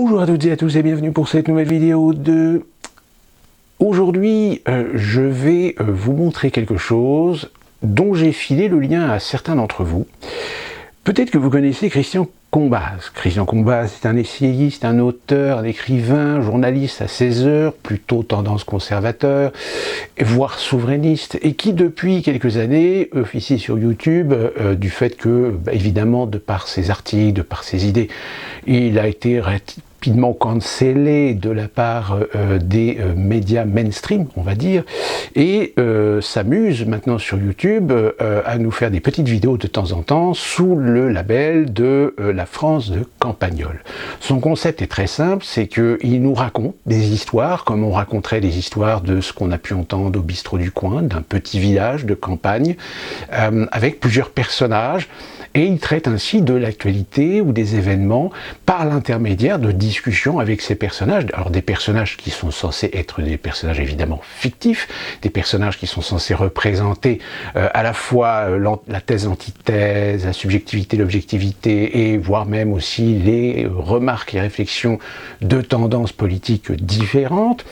Bonjour à toutes et à tous et bienvenue pour cette nouvelle vidéo de... Aujourd'hui, je vais vous montrer quelque chose dont j'ai filé le lien à certains d'entre vous. Peut-être que vous connaissez Christian Combaz. Christian Combaz est un essayiste, un auteur, un écrivain, journaliste à 16 heures, plutôt tendance conservateur, voire souverainiste, et qui depuis quelques années officie sur YouTube du fait que, évidemment, de par ses articles, de par ses idées, il a été rapidement cancellé de la part des médias mainstream, on va dire, et s'amuse maintenant sur YouTube à nous faire des petites vidéos de temps en temps sous le label de la France de Campagnole. Son concept est très simple, c'est qu'il nous raconte des histoires, comme on raconterait des histoires de ce qu'on a pu entendre au bistrot du coin, d'un petit village de campagne, avec plusieurs personnages, et il traite ainsi de l'actualité ou des événements par l'intermédiaire de discussions avec ces personnages. Alors des personnages qui sont censés être des personnages évidemment fictifs, des personnages qui sont censés représenter à la fois la thèse, l'antithèse, la subjectivité, l'objectivité, et voire même aussi les remarques et réflexions de tendances politiques différentes.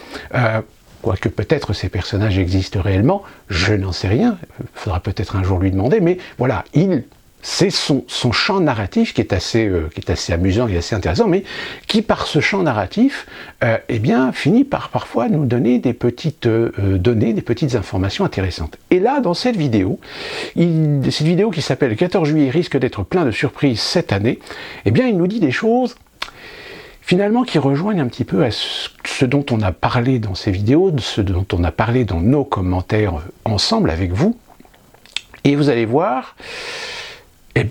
Quoique peut-être ces personnages existent réellement, je n'en sais rien, il faudra peut-être un jour lui demander, mais voilà, c'est son champ narratif qui est assez amusant et assez intéressant, mais qui par ce champ narratif, finit par parfois nous donner des petites données, des petites informations intéressantes. Et là, dans cette vidéo qui s'appelle « 14 juillet risque d'être plein de surprises cette année », il nous dit des choses finalement qui rejoignent un petit peu à ce dont on a parlé dans ces vidéos, de ce dont on a parlé dans nos commentaires ensemble avec vous. Et vous allez voir, il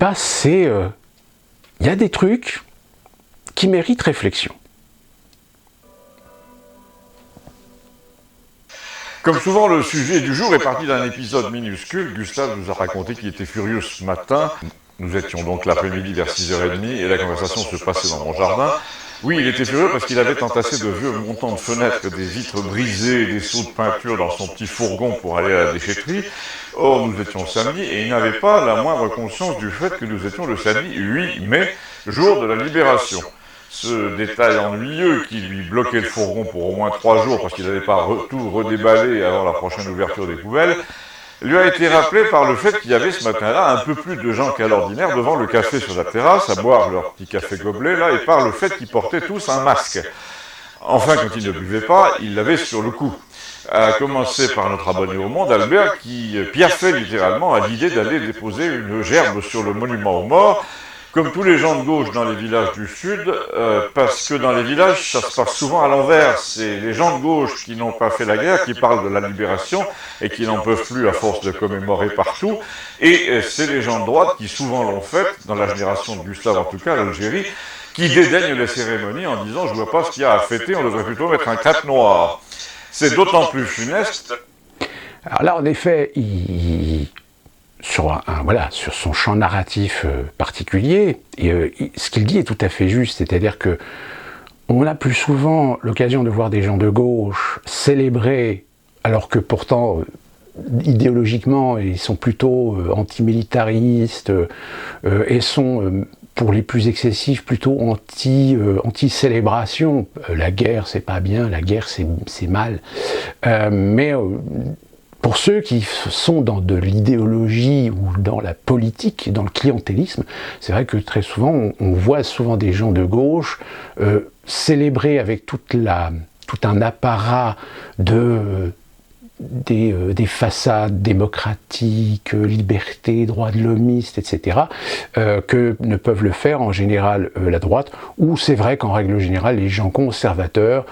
y a des trucs qui méritent réflexion. Comme souvent, le sujet du jour est parti d'un épisode minuscule. Gustave nous a raconté qu'il était furieux ce matin. Nous étions donc l'après-midi vers 6h30 et la conversation se passait dans mon jardin. Oui, il était furieux parce qu'il avait entassé de vieux montants de fenêtres, des vitres brisées et des seaux de peinture dans son petit fourgon pour aller à la déchetterie. Or, nous étions samedi et il n'avait pas la moindre conscience du fait que nous étions le samedi 8 mai, jour de la Libération. Ce détail ennuyeux qui lui bloquait le fourgon pour au moins 3 jours parce qu'il n'allait pas tout redéballer avant la prochaine ouverture des poubelles, lui a été rappelé par le fait qu'il y avait ce matin-là un peu plus de gens qu'à l'ordinaire devant le café sur la terrasse, à boire leur petit café gobelet là, et par le fait qu'ils portaient tous un masque. Enfin, quand ils ne buvaient pas, ils l'avaient sur le cou. À commencer par notre abonné au Monde, Albert, qui piaffait littéralement à l'idée d'aller déposer une gerbe sur le monument aux morts, comme tous les gens de gauche dans les villages du Sud, parce que dans les villages, ça se passe souvent à l'envers. C'est les gens de gauche qui n'ont pas fait la guerre, qui parlent de la libération, et qui n'en peuvent plus à force de commémorer partout. Et c'est les gens de droite qui souvent l'ont fait, dans la génération de Gustave en tout cas, l'Algérie, qui dédaignent les cérémonies en disant « je vois pas ce qu'il y a à fêter, on devrait plutôt mettre un crêpe noir ». C'est d'autant plus funeste. Alors là, en effet, sur son champ narratif particulier, ce qu'il dit est tout à fait juste, c'est-à-dire que on a plus souvent l'occasion de voir des gens de gauche célébrer, alors que pourtant, idéologiquement, ils sont plutôt antimilitaristes et sont... pour les plus excessifs, plutôt anti-célébration. La guerre, c'est pas bien, la guerre, c'est mal. Mais pour ceux qui sont dans de l'idéologie ou dans la politique, dans le clientélisme, c'est vrai que très souvent, on voit souvent des gens de gauche célébrer avec tout un apparat des façades démocratiques, liberté, droits de l'homiste, etc., que ne peuvent le faire en général la droite, ou c'est vrai qu'en règle générale, les gens conservateurs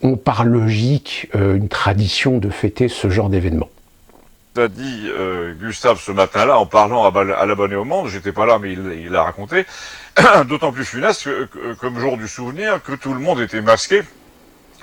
ont par logique une tradition de fêter ce genre d'événements. A dit Gustave ce matin-là, en parlant à l'abonné au Monde, j'étais pas là mais il l'a raconté, d'autant plus funeste que, comme jour du souvenir, que tout le monde était masqué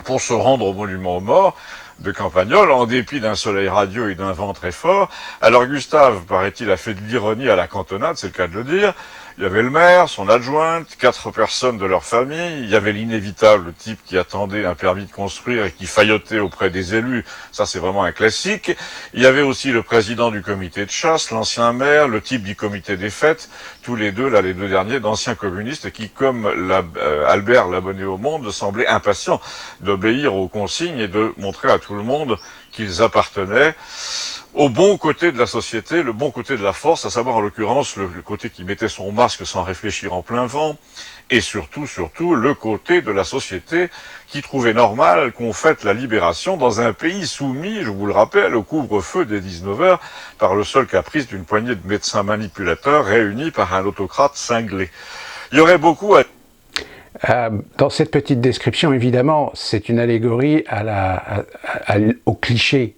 pour se rendre au monument aux morts de Campagnole, en dépit d'un soleil radieux et d'un vent très fort. Alors Gustave, paraît-il, a fait de l'ironie à la cantonade, c'est le cas de le dire. Il y avait le maire, son adjointe, 4 personnes de leur famille, il y avait l'inévitable type qui attendait un permis de construire et qui faillotait auprès des élus, ça c'est vraiment un classique. Il y avait aussi le président du comité de chasse, l'ancien maire, le type du comité des fêtes, tous les deux, là les 2 derniers, d'anciens communistes qui, comme Albert l'abonné au Monde, semblaient impatients d'obéir aux consignes et de montrer à tout le monde qu'ils appartenaient au bon côté de la société, le bon côté de la force, à savoir en l'occurrence le côté qui mettait son masque sans réfléchir en plein vent, et surtout le côté de la société qui trouvait normal qu'on fête la libération dans un pays soumis, je vous le rappelle, au couvre-feu des 19h par le seul caprice d'une poignée de médecins manipulateurs réunis par un autocrate cinglé. Il y aurait beaucoup à... Dans cette petite description, évidemment, c'est une allégorie au cliché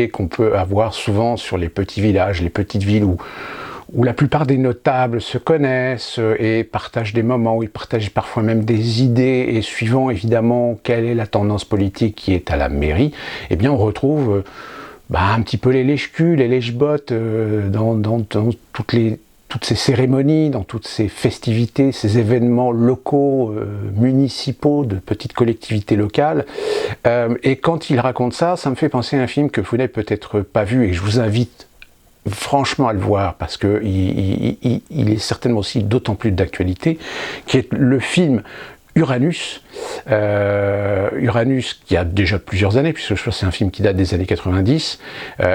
qu'on peut avoir souvent sur les petits villages, les petites villes où la plupart des notables se connaissent et partagent des moments, où ils partagent parfois même des idées, et suivant évidemment quelle est la tendance politique qui est à la mairie, eh bien on retrouve un petit peu les lèche-culs, les lèche-bottes dans toutes ces cérémonies, dans toutes ces festivités, ces événements locaux, municipaux, de petites collectivités locales. Et quand il raconte ça, ça me fait penser à un film que vous n'avez peut-être pas vu, et je vous invite franchement à le voir, parce qu'il est certainement aussi d'autant plus d'actualité, qui est le film Uranus. Uranus qui a déjà plusieurs années, puisque je crois que c'est un film qui date des années 90,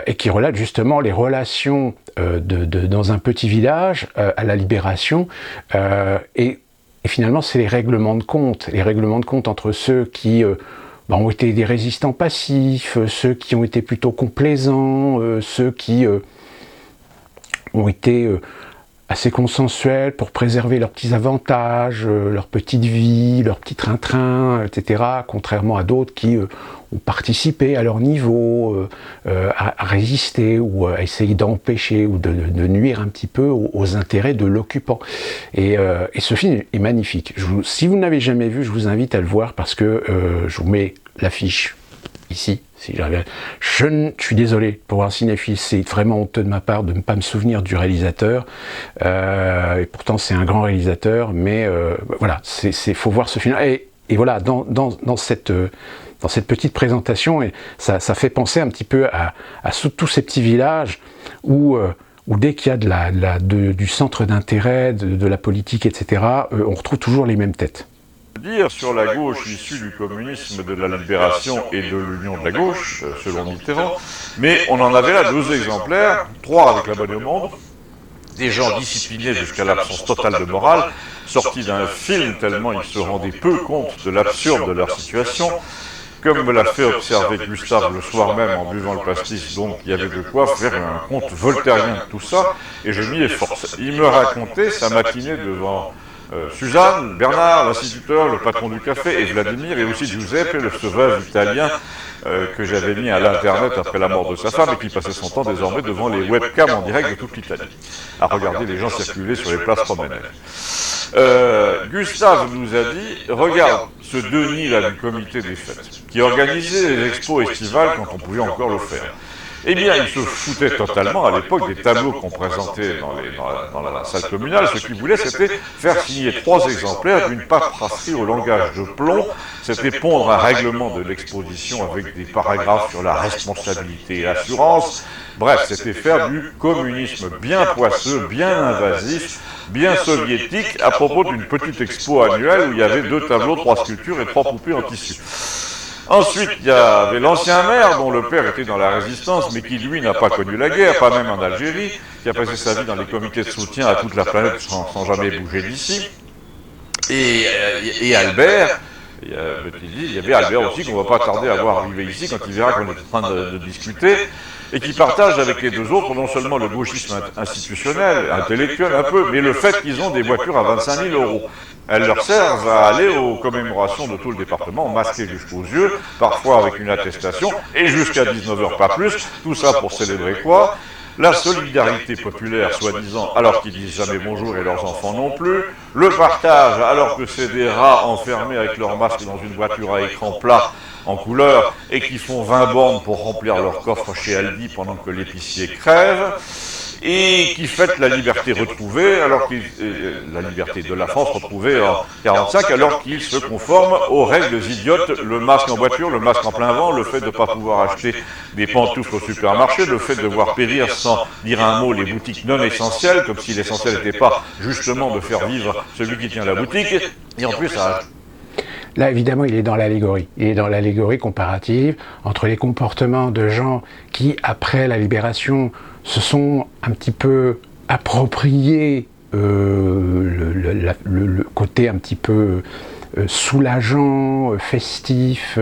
et qui relate justement les relations dans un petit village à la libération, et finalement c'est les règlements de compte entre ceux qui ont été des résistants passifs, ceux qui ont été plutôt complaisants, ceux qui ont été assez consensuels pour préserver leurs petits avantages, leur petite vie, leur petit train-train, etc., contrairement à d'autres qui ont participé à leur niveau à résister ou à essayer d'empêcher ou de nuire un petit peu aux intérêts de l'occupant. Et ce film est magnifique. Si vous ne l'avez jamais vu, je vous invite à le voir, parce que je vous mets l'affiche ici. Si je suis désolé, pour un cinéphile, c'est vraiment honteux de ma part de ne pas me souvenir du réalisateur. Et pourtant, c'est un grand réalisateur, mais voilà, faut voir ce film. Et voilà, dans cette petite présentation, et ça fait penser un petit peu à tous ces petits villages où dès qu'il y a du centre d'intérêt, de la politique, etc., on retrouve toujours les mêmes têtes. Dire sur la gauche issue du communisme, de la libération et de l'union de la gauche, selon Mitterrand, mais on en avait là 2 exemplaires, 3 avec l'abonné au Monde, des gens disciplinés jusqu'à l'absence totale de morale, sortis d'un film tellement ils se rendaient peu compte de l'absurde de leur situation, comme me l'a fait observer Gustave le soir même en buvant le pastis, donc il y avait de quoi faire un conte voltairien de tout ça, et je m'y efforce. Il me racontait sa matinée devant Suzanne, Bernard, l'instituteur, le patron du café, et Vladimir, et aussi Giuseppe, le sauvage italien que j'avais mis à l'internet après la mort de sa femme et qui passait son temps désormais devant les webcams en direct de toute l'Italie, à regarder les gens circuler sur les places romaines. Gustave nous a dit, regarde ce Denis là du comité des fêtes, qui organisait les expos estivales quand on pouvait encore le faire. Eh bien, il se foutait totalement à l'époque des tableaux qu'on présentait dans la salle communale. Ce qu'il voulait, c'était faire signer 3 exemplaires d'une paperasserie au langage de plomb. C'était pondre un règlement de l'exposition avec des paragraphes sur la responsabilité et l'assurance. Bref, c'était faire du communisme bien poisseux, bien invasif, bien soviétique, à propos d'une petite expo annuelle où il y avait 2 tableaux, 3 sculptures et 3 poupées en tissu. Ensuite, il y avait l'ancien maire, dont le père était dans la résistance, mais qui, lui, n'a pas connu la guerre, pas même en Algérie, qui a passé sa vie dans les comités de soutien à toute la planète sans jamais bouger d'ici. Et Albert, il y avait Albert aussi, qu'on ne va pas tarder à voir arriver ici, quand il verra qu'on est en train de discuter, et qui partage avec les 2 autres non seulement le gauchisme institutionnel, intellectuel un peu, mais le fait qu'ils ont des voitures à 25 000 €. Elles leur servent à aller aux commémorations de tout le département, masquées jusqu'aux yeux, parfois avec une attestation, et jusqu'à 19h, pas plus. Tout ça pour célébrer quoi? La solidarité populaire, soi-disant, alors qu'ils disent jamais bonjour et leurs enfants non plus. Le partage, alors que c'est des rats enfermés avec leurs masques dans une voiture à écran plat en couleur et qui font 20 bornes pour remplir leur coffre chez Aldi pendant que l'épicier crève. et qui fête la liberté retrouvée, la liberté de la France retrouvée en 1945, alors qu'il se conforme aux règles idiotes, le masque en voiture, le masque en plein vent, le fait de ne pas pouvoir acheter des pantoufles au supermarché, le fait de voir périr sans dire un mot les boutiques non essentielles, comme si l'essentiel n'était pas justement de faire vivre celui qui tient la boutique, et en plus ça... Là, évidemment, il est dans l'allégorie. Il est dans l'allégorie comparative entre les comportements de gens qui, après la libération, se sont un petit peu appropriés le côté un petit peu soulageant, festif,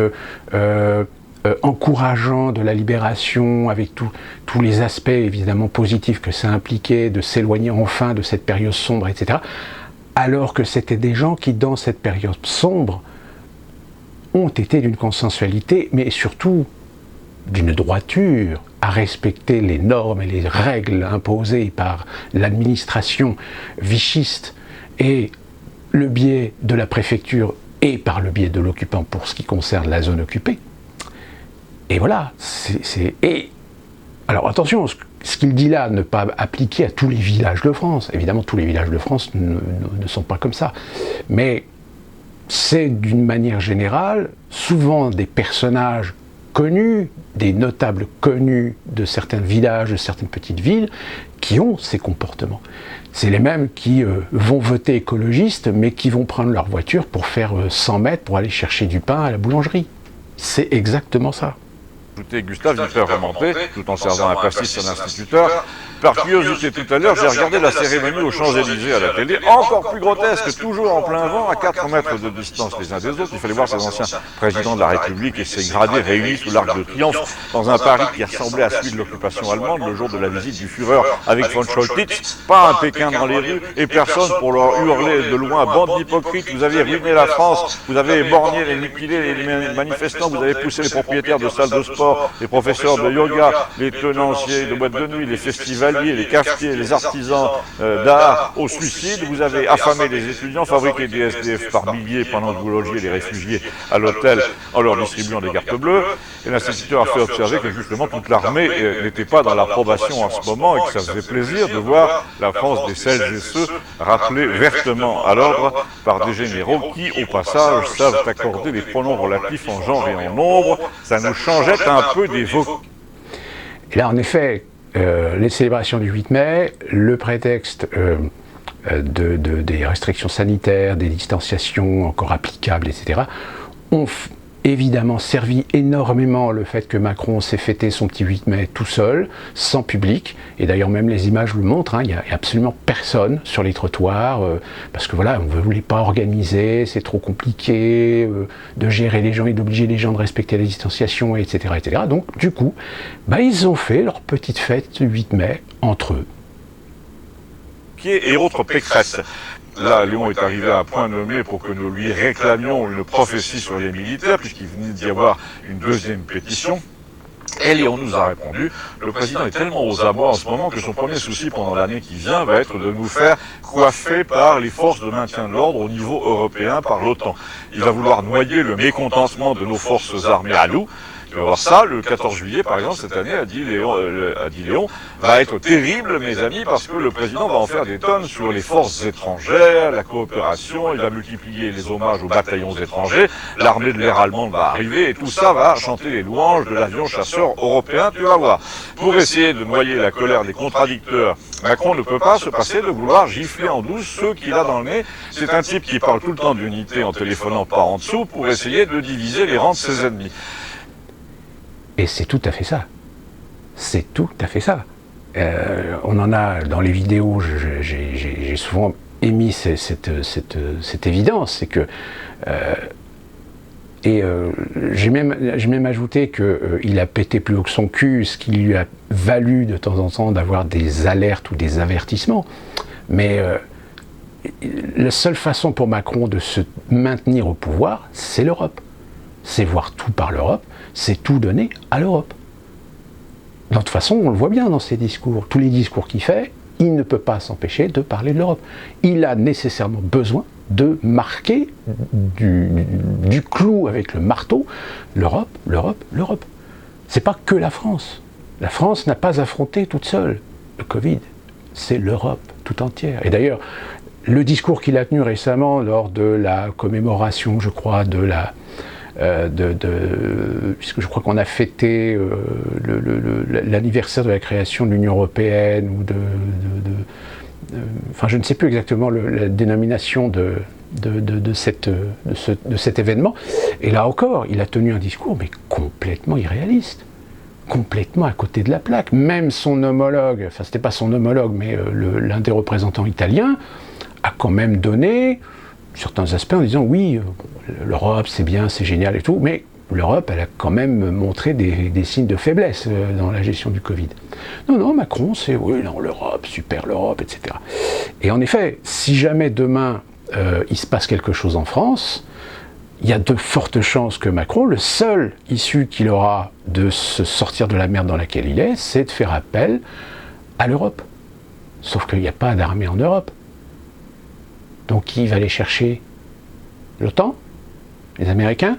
encourageant de la libération, avec tous les aspects évidemment positifs que ça impliquait, de s'éloigner enfin de cette période sombre, etc. Alors que c'était des gens qui, dans cette période sombre, ont été d'une consensualité, mais surtout d'une droiture à respecter les normes et les règles imposées par l'administration vichiste et le biais de la préfecture et par le biais de l'occupant pour ce qui concerne la zone occupée. Et voilà, Et alors attention, ce qu'il dit là, ne pas appliquer à tous les villages de France. Évidemment, tous les villages de France ne sont pas comme ça. Mais c'est d'une manière générale, souvent des personnages connus, des notables connus de certains villages, de certaines petites villes, qui ont ces comportements. C'est les mêmes qui vont voter écologistes, mais qui vont prendre leur voiture pour faire 100 mètres pour aller chercher du pain à la boulangerie. C'est exactement ça. Écoutez, Gustave, il fait remonter, tout en servant un pastis à l'instituteur. Par curiosité, tout à l'heure, j'ai regardé la cérémonie aux Champs-Élysées à la télé, encore plus grotesque, toujours en plein vent, à 4 mètres de distance les uns des autres. Il fallait voir ces anciens présidents de la République et ces gradés réunis sous l'Arc de Triomphe dans un Paris qui ressemblait à celui de l'occupation allemande le jour de la visite du Führer avec von Scholtitz. Pas un Pékin dans les rues et personne pour leur hurler de loin: bande d'hypocrites, vous avez ruiné la France, vous avez éborgné et liquidé les manifestants, vous avez poussé les propriétaires de salles de sport, les professeurs de yoga, les tenanciers de boîtes de nuit, les festivals, les cafetiers, les artisans d'art au suicide, vous avez affamé les étudiants, fabriqué des SDF par milliers pendant que vous logiez les réfugiés à l'hôtel en leur distribuant des cartes bleues, et l'instituteur a fait observer que justement toute l'armée n'était pas dans l'approbation en ce moment et que ça faisait plaisir de voir la France des celles et ceux rappelés vertement à l'ordre par des généraux qui, au passage, savent accorder les pronoms relatifs en genre et en nombre. Ça nous changeait un peu des vocaux. Et là, en effet, les célébrations du 8 mai, le prétexte des restrictions sanitaires, des distanciations encore applicables, etc., ont évidemment servi énormément le fait que Macron s'est fêté son petit 8 mai tout seul, sans public, et d'ailleurs même les images le montrent, hein, il n'y a absolument personne sur les trottoirs, parce que voilà, on ne voulait pas organiser, c'est trop compliqué de gérer les gens et d'obliger les gens de respecter la distanciation, etc., etc. Donc du coup, ils ont fait leur petite fête du 8 mai entre eux. Et autres Pécresse. Là, Léon est arrivé à un point nommé pour que nous lui réclamions une prophétie sur les militaires, puisqu'il venait d'y avoir une deuxième pétition. Et Léon nous a répondu: le président est tellement aux abois en ce moment que son premier souci pendant l'année qui vient va être de nous faire coiffer par les forces de maintien de l'ordre au niveau européen, par l'OTAN. Il va vouloir noyer le mécontentement de nos forces armées à nous. Alors ça, le 14 juillet, par exemple, cette année, a dit Léon, va être terrible, mes amis, parce que le président va en faire des tonnes sur les forces étrangères, la coopération, il va multiplier les hommages aux bataillons étrangers, l'armée de l'air allemande va arriver, et tout ça va chanter les louanges de l'avion chasseur européen, tu vas voir. Pour essayer de noyer la colère des contradicteurs, Macron ne peut pas se passer de vouloir gifler en douce ceux qu'il a dans le nez. C'est un type qui parle tout le temps d'unité en téléphonant par en dessous pour essayer de diviser les rangs de ses ennemis. Et c'est tout à fait ça. C'est tout à fait ça. On en a dans les vidéos, j'ai souvent émis cette évidence, c'est que j'ai même ajouté qu'il a pété plus haut que son cul, ce qui lui a valu de temps en temps d'avoir des alertes ou des avertissements. Mais la seule façon pour Macron de se maintenir au pouvoir, c'est l'Europe. C'est voir tout par l'Europe, c'est tout donner à l'Europe. De toute façon, on le voit bien dans ses discours. Tous les discours qu'il fait, il ne peut pas s'empêcher de parler de l'Europe. Il a nécessairement besoin de marquer du clou avec le marteau l'Europe, l'Europe, l'Europe. C'est pas que la France. La France n'a pas affronté toute seule. le Covid, c'est l'Europe tout entière. Et d'ailleurs, le discours qu'il a tenu récemment lors de la commémoration, je crois, puisque je crois qu'on a fêté l'anniversaire de la création de l'Union européenne, ou enfin je ne sais plus exactement la dénomination de cet événement. Et là encore, il a tenu un discours, mais complètement irréaliste, complètement à côté de la plaque. Même son homologue, enfin c'était pas son homologue, mais l'un des représentants italiens, a quand même donné certains aspects en disant oui, l'Europe c'est bien, c'est génial et tout, mais l'Europe elle a quand même montré des signes de faiblesse dans la gestion du Covid. Non, Macron c'est oui, non, l'Europe, super l'Europe, etc. Et en effet, si jamais demain il se passe quelque chose en France, il y a de fortes chances que Macron, le seul issue qu'il aura de se sortir de la merde dans laquelle il est, c'est de faire appel à l'Europe. Sauf qu'il n'y a pas d'armée en Europe. Donc qui va aller chercher? L'OTAN? Les Américains?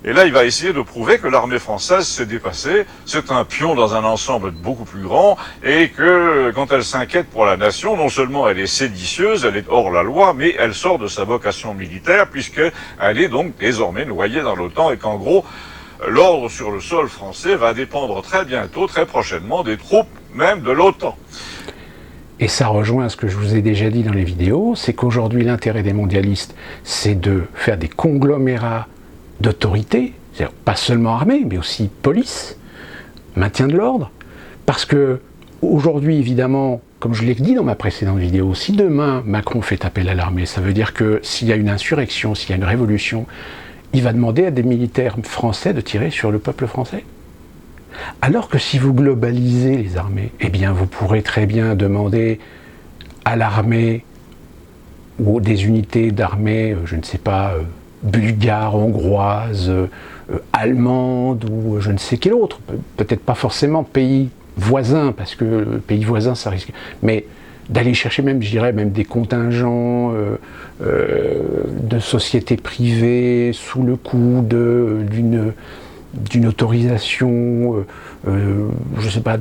Et là, il va essayer de prouver que l'armée française s'est dépassée, c'est un pion dans un ensemble beaucoup plus grand, et que quand elle s'inquiète pour la nation, non seulement elle est séditieuse, elle est hors la loi, mais elle sort de sa vocation militaire, puisqu'elle est donc désormais noyée dans l'OTAN, et qu'en gros, l'ordre sur le sol français va dépendre très bientôt, très prochainement, des troupes même de l'OTAN. Et ça rejoint ce que je vous ai déjà dit dans les vidéos, c'est qu'aujourd'hui l'intérêt des mondialistes, c'est de faire des conglomérats d'autorité, c'est-à-dire pas seulement armée, mais aussi police, maintien de l'ordre, parce que aujourd'hui, évidemment, comme je l'ai dit dans ma précédente vidéo, si demain Macron fait appel à l'armée, ça veut dire que s'il y a une insurrection, s'il y a une révolution, il va demander à des militaires français de tirer sur le peuple français. Alors que si vous globalisez les armées, eh bien vous pourrez très bien demander à l'armée ou des unités d'armée, je ne sais pas, bulgares, hongroises, allemandes ou je ne sais quel autre, peut-être pas forcément pays voisins, parce que pays voisins ça risque, mais d'aller chercher même, je dirais, même des contingents de sociétés privées sous le coup d'une autorisation, je ne sais pas,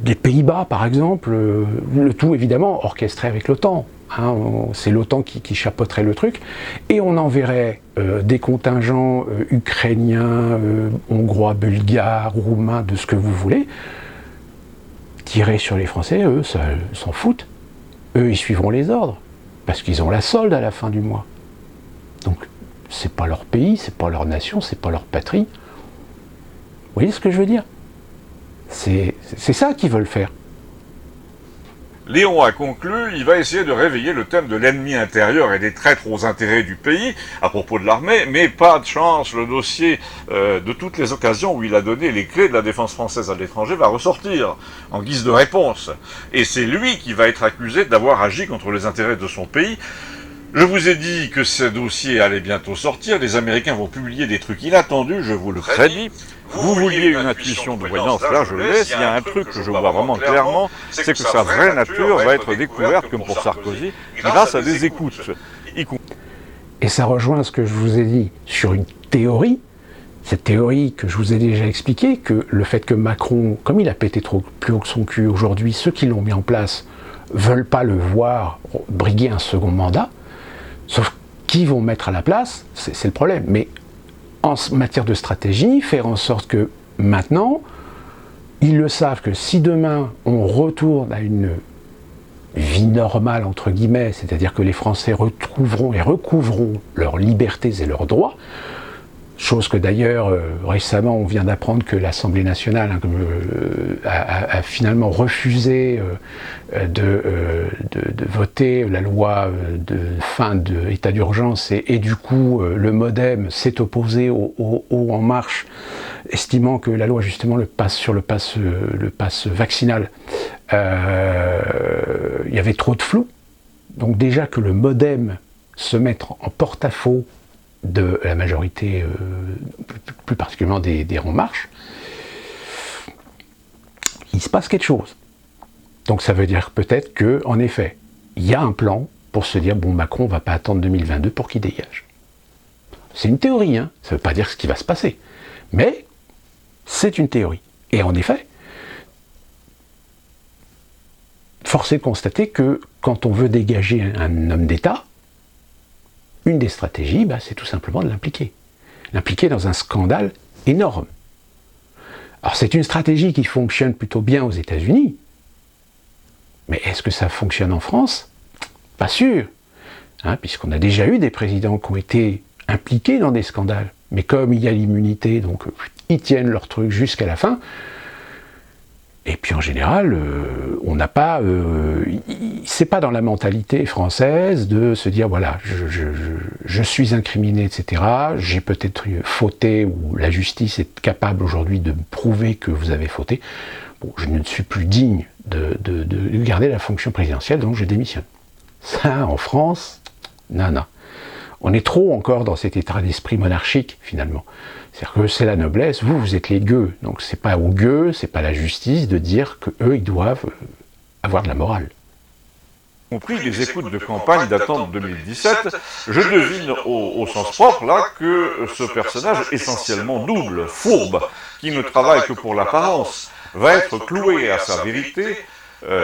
des Pays-Bas par exemple, le tout évidemment orchestré avec l'OTAN. Hein, c'est l'OTAN qui chapeauterait le truc, et on enverrait des contingents ukrainiens, hongrois, bulgares, roumains, de ce que vous voulez, tirer sur les Français, eux, ça s'en foutent. Eux, ils suivront les ordres, parce qu'ils ont la solde à la fin du mois. Donc, c'est pas leur pays, c'est pas leur nation, c'est pas leur patrie. Vous voyez ce que je veux dire? C'est ça qu'ils veulent faire. Léon a conclu, il va essayer de réveiller le thème de l'ennemi intérieur et des traîtres aux intérêts du pays, à propos de l'armée, mais pas de chance, le dossier de toutes les occasions où il a donné les clés de la défense française à l'étranger va ressortir, en guise de réponse. Et c'est lui qui va être accusé d'avoir agi contre les intérêts de son pays. Je vous ai dit que ce dossier allait bientôt sortir, les Américains vont publier des trucs inattendus, je vous le prédis. Vous vouliez une intuition de voyance, là je le laisse, il y a un truc que je vois vraiment clairement, c'est que sa vraie nature va être découverte, comme pour Sarkozy, grâce à des écoutes. Et ça rejoint ce que je vous ai dit sur une théorie, cette théorie que je vous ai déjà expliquée, que le fait que Macron, comme il a pété trop plus haut que son cul aujourd'hui, ceux qui l'ont mis en place veulent pas le voir briguer un second mandat, sauf qui vont mettre à la place, c'est le problème. Mais en matière de stratégie, faire en sorte que maintenant, ils le savent que si demain on retourne à une vie normale, entre guillemets, c'est-à-dire que les Français retrouveront et recouvreront leurs libertés et leurs droits, chose que d'ailleurs, récemment, on vient d'apprendre que l'Assemblée nationale a finalement refusé de voter la loi de fin de l'état d'urgence, et du coup, le MoDem s'est opposé au En Marche, estimant que la loi, justement, le pass vaccinal, il y avait trop de flou. Donc déjà que le MoDem se mette en porte-à-faux de la majorité, plus particulièrement des En Marche, il se passe quelque chose. Donc ça veut dire peut-être que, en effet, il y a un plan pour se dire, bon, Macron ne va pas attendre 2022 pour qu'il dégage. C'est une théorie, hein, ça ne veut pas dire ce qui va se passer. Mais c'est une théorie. Et en effet, force est de constater que quand on veut dégager un homme d'État, une des stratégies, c'est tout simplement de l'impliquer. L'impliquer dans un scandale énorme. Alors c'est une stratégie qui fonctionne plutôt bien aux États-Unis, mais est-ce que ça fonctionne en France? Pas sûr, puisqu'on a déjà eu des présidents qui ont été impliqués dans des scandales, mais comme il y a l'immunité, donc ils tiennent leur truc jusqu'à la fin. Et puis en général, on n'a pas, c'est pas dans la mentalité française de se dire voilà, je suis incriminé, etc. J'ai peut-être fauté, ou la justice est capable aujourd'hui de prouver que vous avez fauté. Bon, je ne suis plus digne de garder la fonction présidentielle, donc je démissionne. Ça, en France, non. On est trop encore dans cet état d'esprit monarchique, finalement. C'est-à-dire que c'est la noblesse, vous êtes les gueux. Donc c'est pas aux gueux, c'est pas la justice de dire qu'eux, ils doivent avoir de la morale. Compris les écoutes de campagne datant de 2017, je devine au sens propre là que ce personnage essentiellement double, fourbe, qui ne travaille que pour l'apparence, va être cloué à sa vérité,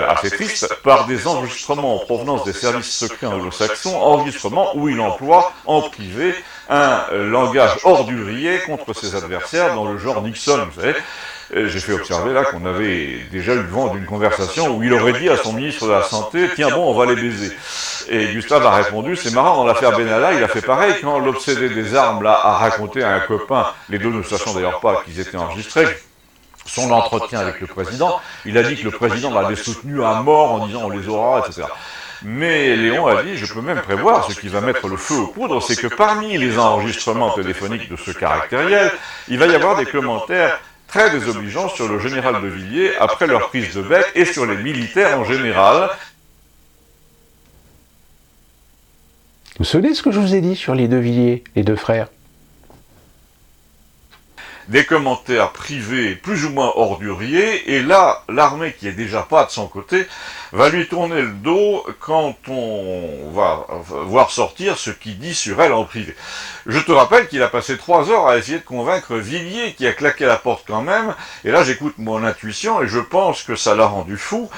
assez triste, par des enregistrements en provenance des services secrets anglo-saxons, enregistrements où il emploie en privé un langage ordurier contre ses adversaires dans le genre Nixon, vous savez. J'ai fait observer là qu'on avait déjà eu le vent d'une conversation où il aurait dit à son ministre de la Santé « Tiens bon, on va les baiser ». Et Gustave a répondu « C'est marrant, dans l'affaire Benalla, il a fait pareil quand l'obsédé des armes là a raconté à un copain, les deux ne sachant d'ailleurs pas qu'ils étaient enregistrés, son entretien avec le président, il a dit que le président l'avait soutenu à mort en disant « on les aura », etc. Mais Léon a dit, je peux même prévoir ce qui va mettre le feu aux poudres, c'est que parmi les enregistrements téléphoniques de ce caractériel, il va y avoir des commentaires très désobligeants sur le général de Villiers après leur prise de bec et sur les militaires en général. Vous vous souvenez de ce que je vous ai dit sur les deux Villiers, les deux frères? Des commentaires privés plus ou moins orduriers, et là, l'armée qui est déjà pas de son côté, va lui tourner le dos quand on va voir sortir ce qu'il dit sur elle en privé. Je te rappelle qu'il a passé 3 heures à essayer de convaincre Villiers, qui a claqué la porte quand même, et là j'écoute mon intuition, et je pense que ça l'a rendu fou,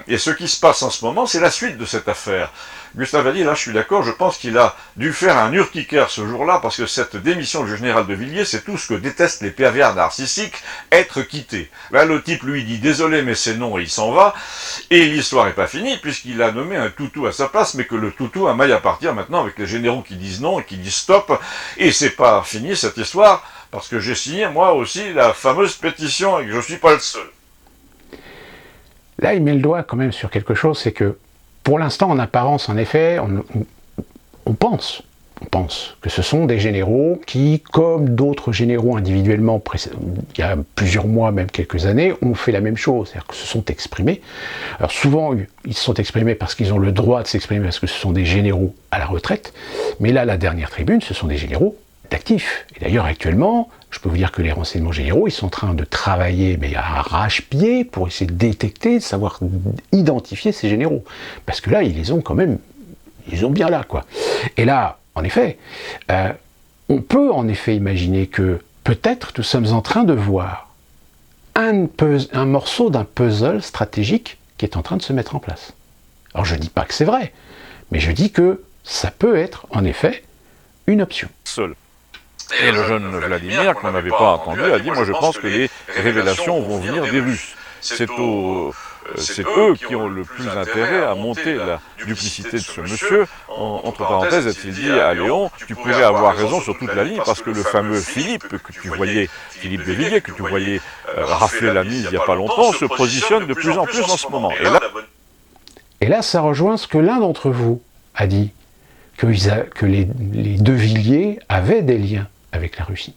et ce qui se passe en ce moment, c'est la suite de cette affaire. Gustave a dit, là je suis d'accord, je pense qu'il a dû faire un urticaire ce jour-là, parce que cette démission du général de Villiers, c'est tout ce que détestent les pervers narcissiques, être quittés. Là le type lui dit, désolé mais c'est non, et il s'en va, et l'histoire n'est pas finie, puisqu'il a nommé un toutou à sa place, mais que le toutou a maille à partir maintenant avec les généraux qui disent non et qui disent stop, et c'est pas fini cette histoire, parce que j'ai signé moi aussi la fameuse pétition, et que je suis pas le seul. Là il met le doigt quand même sur quelque chose, c'est que pour l'instant, en apparence, en effet, on pense que ce sont des généraux qui, comme d'autres généraux individuellement, il y a plusieurs mois, même quelques années, ont fait la même chose, c'est-à-dire que se sont exprimés. Alors souvent, ils se sont exprimés parce qu'ils ont le droit de s'exprimer, parce que ce sont des généraux à la retraite, mais là, la dernière tribune, ce sont des généraux d'actifs. Et d'ailleurs, actuellement, je peux vous dire que les renseignements généraux, ils sont en train de travailler, mais à arrache-pied, pour essayer de détecter, de savoir identifier ces généraux. Parce que là, ils les ont quand même, ils ont bien là, quoi. Et là, en effet, on peut en effet imaginer que peut-être nous sommes en train de voir un morceau d'un puzzle stratégique qui est en train de se mettre en place. Alors je ne dis pas que c'est vrai, mais je dis que ça peut être, en effet, une option. Seul. Et le jeune Vladimir, qu'on n'avait pas entendu, a dit « Moi je pense que les révélations vont venir des Russes. C'est eux qui ont le plus intérêt à monter la duplicité de ce monsieur. » Entre parenthèses, a-t-il dit à Léon, tu pourrais avoir raison sur toute la ligne, parce que le fameux Philippe, que tu voyais, Philippe de Villiers, que tu voyais rafler la mise il n'y a pas longtemps, se positionne de plus en plus en ce moment. Et là, ça rejoint ce que l'un d'entre vous a dit, que les deux Villiers avaient des liens avec la Russie.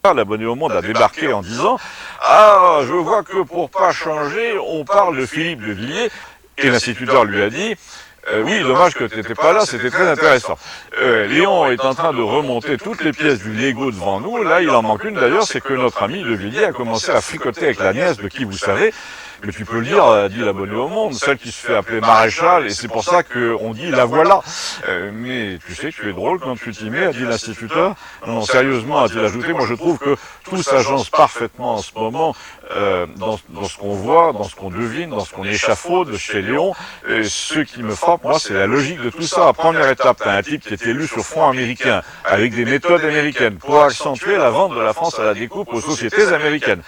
L'abonné au Monde a débarqué en disant « Ah, je vois que pour pas changer, on parle de Philippe de Villiers. » Et l'instituteur lui a dit « Oui, dommage que tu n'étais pas là, c'était très intéressant. » Léon est en train de remonter toutes les pièces du Lego devant nous. Là, il en manque une d'ailleurs, c'est que notre ami de Villiers a commencé à fricoter avec la nièce de qui vous savez. mais tu peux le dire, dit l'abonné au Monde, celle qui se fait appeler maréchal, et c'est pour ça qu'on dit la voilà. Mais tu sais que tu es drôle quand tu t'y mets, a dit l'instituteur. Non, sérieusement, a-t-il ajouté, moi je trouve que tout s'agence parfaitement en ce moment dans ce qu'on voit, dans ce qu'on devine, dans ce qu'on échafaude chez Léon. Et ce qui me frappe, moi, c'est la logique de tout ça. Première étape, t'as un type qui est élu sur front américain, avec des méthodes américaines, pour accentuer la vente de la France à la découpe aux sociétés américaines.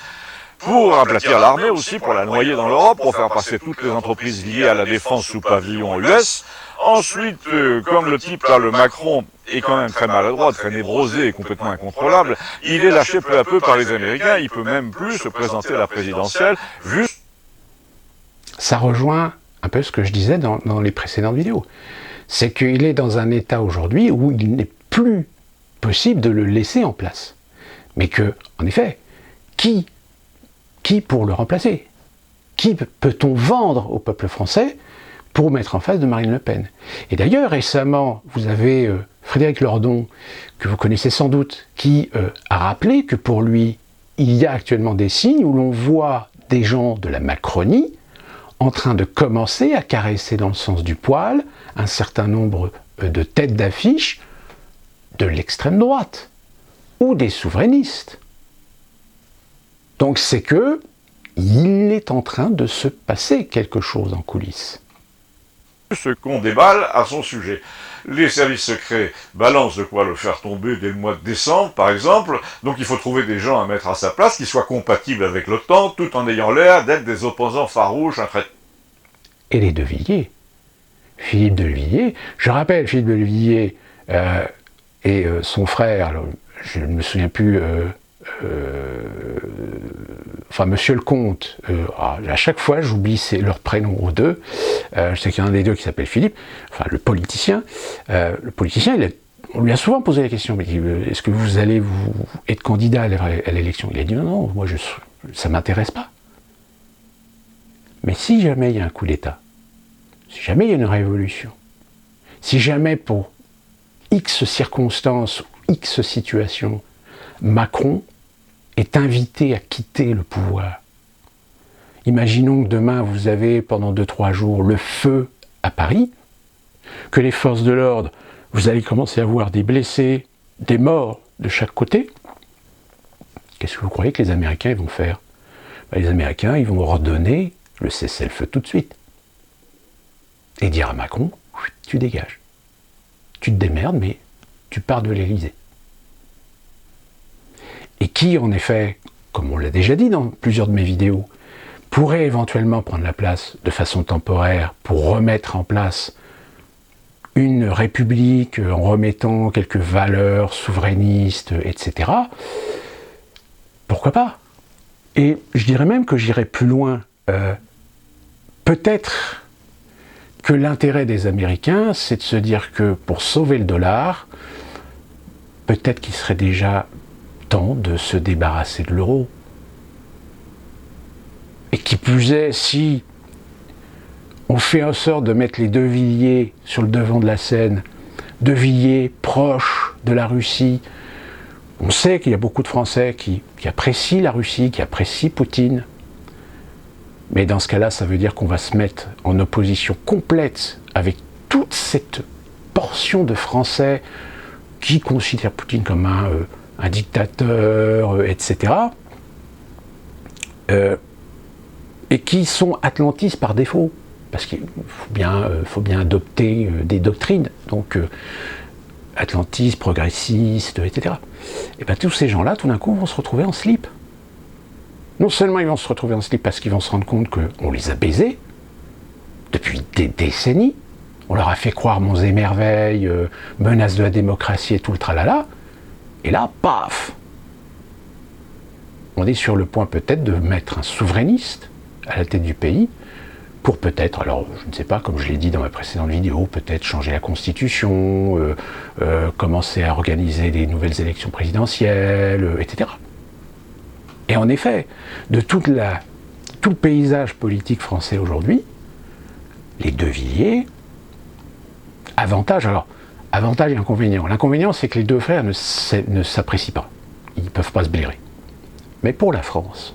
Pour aplatir l'armée aussi, pour la noyer dans l'Europe, pour faire passer toutes les entreprises liées à la défense sous pavillon US. Ensuite, comme le type là, le Macron, est quand même très maladroit, très névrosé et complètement incontrôlable, il est lâché peu à peu par les Américains, il peut même plus se présenter à la présidentielle, vu... Ça rejoint un peu ce que je disais dans les précédentes vidéos. C'est qu'il est dans un état aujourd'hui où il n'est plus possible de le laisser en place. Mais que, en effet, qui pour le remplacer? Qui peut-on vendre au peuple français pour mettre en face de Marine Le Pen? Et d'ailleurs, récemment, vous avez Frédéric Lordon, que vous connaissez sans doute, qui a rappelé que pour lui, il y a actuellement des signes où l'on voit des gens de la Macronie en train de commencer à caresser dans le sens du poil un certain nombre de têtes d'affiche de l'extrême droite ou des souverainistes. Donc c'est que il est en train de se passer quelque chose en coulisses. Ce qu'on déballe à son sujet. Les services secrets balancent de quoi le faire tomber dès le mois de décembre, par exemple, donc il faut trouver des gens à mettre à sa place qui soient compatibles avec l'OTAN, tout en ayant l'air d'être des opposants farouches. Et les De Villiers. Philippe de Villiers, je rappelle, Philippe de Villiers et son frère, alors, je ne me souviens plus, enfin Monsieur le Comte, à chaque fois j'oublie leurs prénoms aux deux, je sais qu'il y en a un des deux qui s'appelle Philippe, enfin le politicien, on lui a souvent posé la question, mais est-ce que vous allez être candidat à l'élection? Il a dit non, moi ça ne m'intéresse pas. Mais si jamais il y a un coup d'État, si jamais il y a une révolution, si jamais pour X circonstances, X situations, Macron est invité à quitter le pouvoir. Imaginons que demain vous avez pendant 2-3 jours le feu à Paris, que les forces de l'ordre, vous allez commencer à voir des blessés, des morts de chaque côté. Qu'est-ce que vous croyez que les Américains vont faire? Les Américains, ils vont ordonner le cessez-le-feu tout de suite. Et dire à Macron, tu dégages. Tu te démerdes, mais tu pars de l'Élysée. Et qui, en effet, comme on l'a déjà dit dans plusieurs de mes vidéos, pourrait éventuellement prendre la place de façon temporaire pour remettre en place une république en remettant quelques valeurs souverainistes, etc. Pourquoi pas? Et je dirais même que j'irais plus loin. Peut-être que l'intérêt des Américains, c'est de se dire que pour sauver le dollar, peut-être qu'il serait déjà temps de se débarrasser de l'euro. Et qui plus est, si on fait en sorte de mettre les De Villiers sur le devant de la scène, De Villiers proches de la Russie, on sait qu'il y a beaucoup de Français qui apprécient la Russie, qui apprécient Poutine. Mais dans ce cas-là, ça veut dire qu'on va se mettre en opposition complète avec toute cette portion de Français qui considèrent Poutine comme un dictateur, etc. Et qui sont atlantistes par défaut. Parce qu'il faut bien adopter des doctrines. Donc, atlantistes, progressistes, etc. Et bien tous ces gens-là, tout d'un coup, vont se retrouver en slip. Non seulement ils vont se retrouver en slip parce qu'ils vont se rendre compte qu'on les a baisés depuis des décennies, on leur a fait croire monts et merveilles, menace de la démocratie et tout le tralala, et là, paf! On est sur le point peut-être de mettre un souverainiste à la tête du pays, pour peut-être, alors je ne sais pas, comme je l'ai dit dans ma précédente vidéo, peut-être changer la constitution, commencer à organiser des nouvelles élections présidentielles, etc. Et en effet, de tout le paysage politique français aujourd'hui, les De Villiers, avantage et inconvénient. L'inconvénient, c'est que les deux frères ne s'apprécient pas. Ils ne peuvent pas se blairer. Mais pour la France,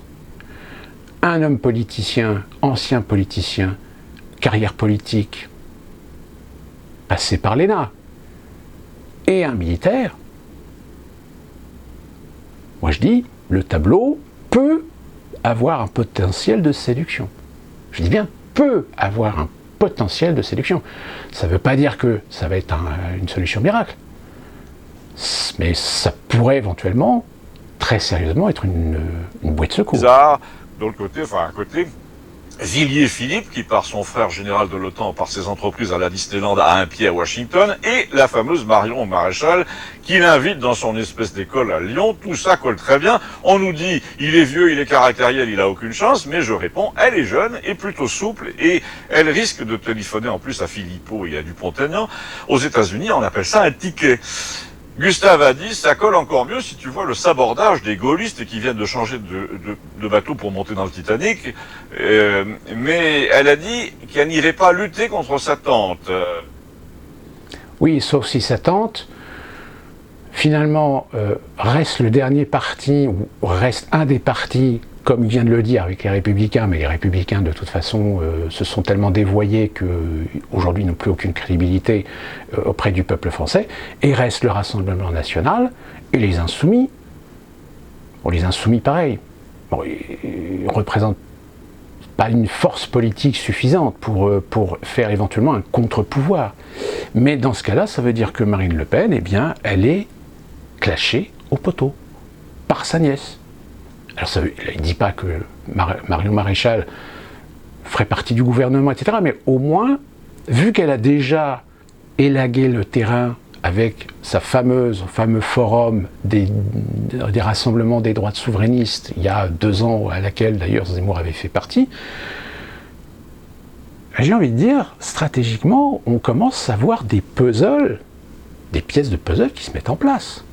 un homme politicien, ancien politicien, carrière politique, passé par l'ENA, et un militaire, moi je dis, le tableau peut avoir un potentiel de séduction. Je dis bien peut avoir un potentiel de séduction. Ça ne veut pas dire que ça va être une solution miracle. Mais ça pourrait éventuellement, très sérieusement, être une bouée de secours. Bizarre, de l'autre côté, enfin un côté, Villiers-Philippe, qui par son frère général de l'OTAN, par ses entreprises à la Disneyland, a un pied à Washington, et la fameuse Marion Maréchal, qui l'invite dans son espèce d'école à Lyon. Tout ça colle très bien. On nous dit, il est vieux, il est caractériel, il a aucune chance, mais je réponds, elle est jeune et plutôt souple, et elle risque de téléphoner en plus à Philippot et à Dupont-Aignan. Aux États-Unis, on appelle ça un ticket. Gustave a dit, ça colle encore mieux si tu vois le sabordage des gaullistes qui viennent de changer de bateau pour monter dans le Titanic. Mais elle a dit qu'elle n'irait pas lutter contre sa tante. Oui, sauf si sa tante, finalement, reste le dernier parti, ou reste un des partis, comme il vient de le dire avec les Républicains, mais les Républicains, de toute façon, se sont tellement dévoyés qu'aujourd'hui n'ont plus aucune crédibilité auprès du peuple français, et reste le Rassemblement National et les Insoumis. Bon, les Insoumis, pareil. Bon, ils ne représentent pas une force politique suffisante pour faire éventuellement un contre-pouvoir. Mais dans ce cas-là, ça veut dire que Marine Le Pen, eh bien, elle est clashée au poteau par sa nièce. Alors ça, il ne dit pas que Marion Maréchal ferait partie du gouvernement, etc. Mais au moins, vu qu'elle a déjà élagué le terrain avec sa fameux forum des rassemblements des droites souverainistes, il y a 2 ans, à laquelle d'ailleurs Zemmour avait fait partie, j'ai envie de dire, stratégiquement, on commence à voir des puzzles, des pièces de puzzle qui se mettent en place.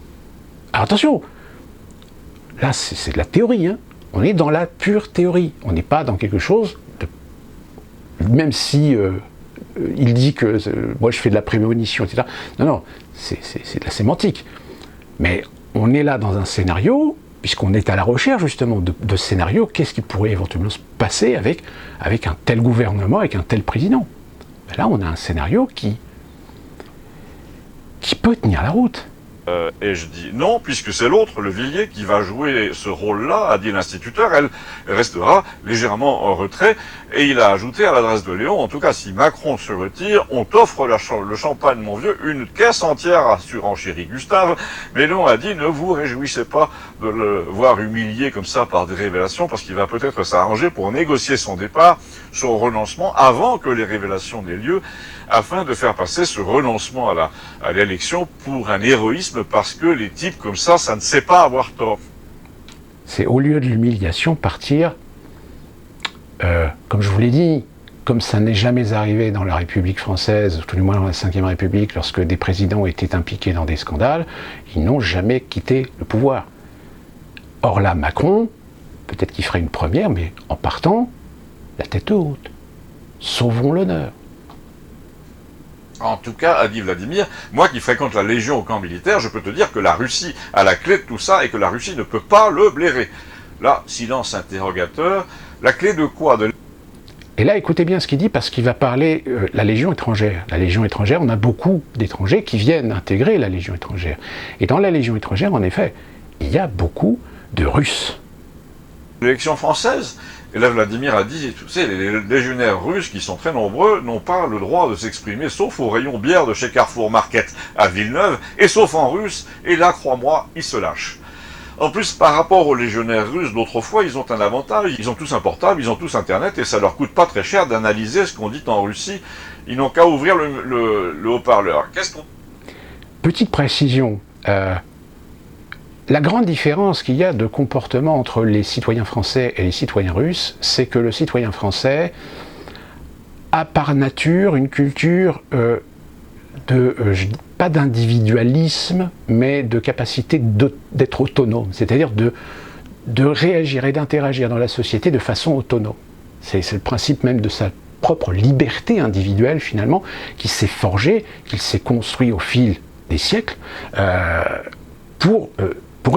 Alors attention, là, c'est de la théorie, hein. On est dans la pure théorie. On n'est pas dans quelque chose de... Même si il dit que moi je fais de la prémonition, etc. Non, non, c'est de la sémantique. Mais on est là dans un scénario, puisqu'on est à la recherche justement de scénarios, qu'est-ce qui pourrait éventuellement se passer avec un tel gouvernement, avec un tel président. Ben là, on a un scénario qui peut tenir la route. Et je dis non, puisque c'est l'autre, le Villiers, qui va jouer ce rôle-là, a dit l'instituteur. Elle restera légèrement en retrait. Et il a ajouté à l'adresse de Léon, en tout cas, si Macron se retire, on t'offre le champagne, mon vieux, une caisse entière, a surenchéri Gustave. Mais Léon a dit, ne vous réjouissez pas de le voir humilié comme ça par des révélations, parce qu'il va peut-être s'arranger pour négocier son départ, son renoncement, avant que les révélations n'aient lieu, afin de faire passer ce renoncement à l'élection pour un héroïsme, parce que les types comme ça ne sait pas avoir tort. C'est au lieu de l'humiliation, partir, comme je vous l'ai dit, comme ça n'est jamais arrivé dans la République française, tout du moins dans la Ve République, lorsque des présidents étaient impliqués dans des scandales, ils n'ont jamais quitté le pouvoir. Or là, Macron, peut-être qu'il ferait une première, mais en partant, la tête haute. Sauvons l'honneur. En tout cas, a dit Vladimir, moi qui fréquente la Légion au camp militaire, je peux te dire que la Russie a la clé de tout ça et que la Russie ne peut pas le blairer. Là, silence interrogateur, la clé de quoi? Et là, écoutez bien ce qu'il dit, parce qu'il va parler la Légion étrangère. La Légion étrangère, on a beaucoup d'étrangers qui viennent intégrer la Légion étrangère. Et dans la Légion étrangère, en effet, il y a beaucoup de Russes. L'élection française, et là Vladimir a dit, tu sais, les légionnaires russes qui sont très nombreux n'ont pas le droit de s'exprimer, sauf au rayon bière de chez Carrefour Market à Villeneuve, et sauf en russe, et là, crois-moi, ils se lâchent. En plus, par rapport aux légionnaires russes d'autrefois, ils ont un avantage, ils ont tous un portable, ils ont tous Internet, et ça leur coûte pas très cher d'analyser ce qu'on dit en Russie, ils n'ont qu'à ouvrir le haut-parleur. Qu'est-ce qu'on... Petite précision, la grande différence qu'il y a de comportement entre les citoyens français et les citoyens russes, c'est que le citoyen français a par nature une culture pas d'individualisme, mais de capacité d'être autonome, c'est-à-dire de réagir et d'interagir dans la société de façon autonome. C'est le principe même de sa propre liberté individuelle, finalement, qui s'est forgé, qui s'est construit au fil des siècles, pour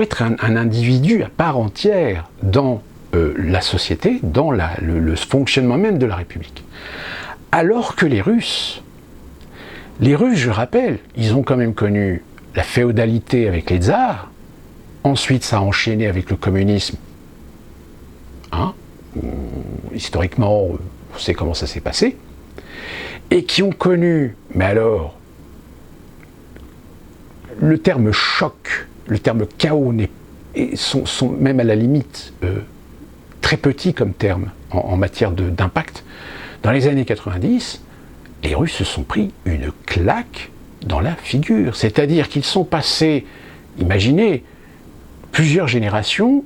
être un individu à part entière dans la société, dans le fonctionnement même de la République. Alors que les Russes, je rappelle, ils ont quand même connu la féodalité avec les tsars, ensuite ça a enchaîné avec le communisme. Historiquement, on sait comment ça s'est passé, et qui ont connu, mais alors, le terme choc, le terme chaos sont même à la limite très petits comme terme en matière d'impact. Dans les années 90, les Russes se sont pris une claque dans la figure. C'est-à-dire qu'ils sont passés, imaginez, plusieurs générations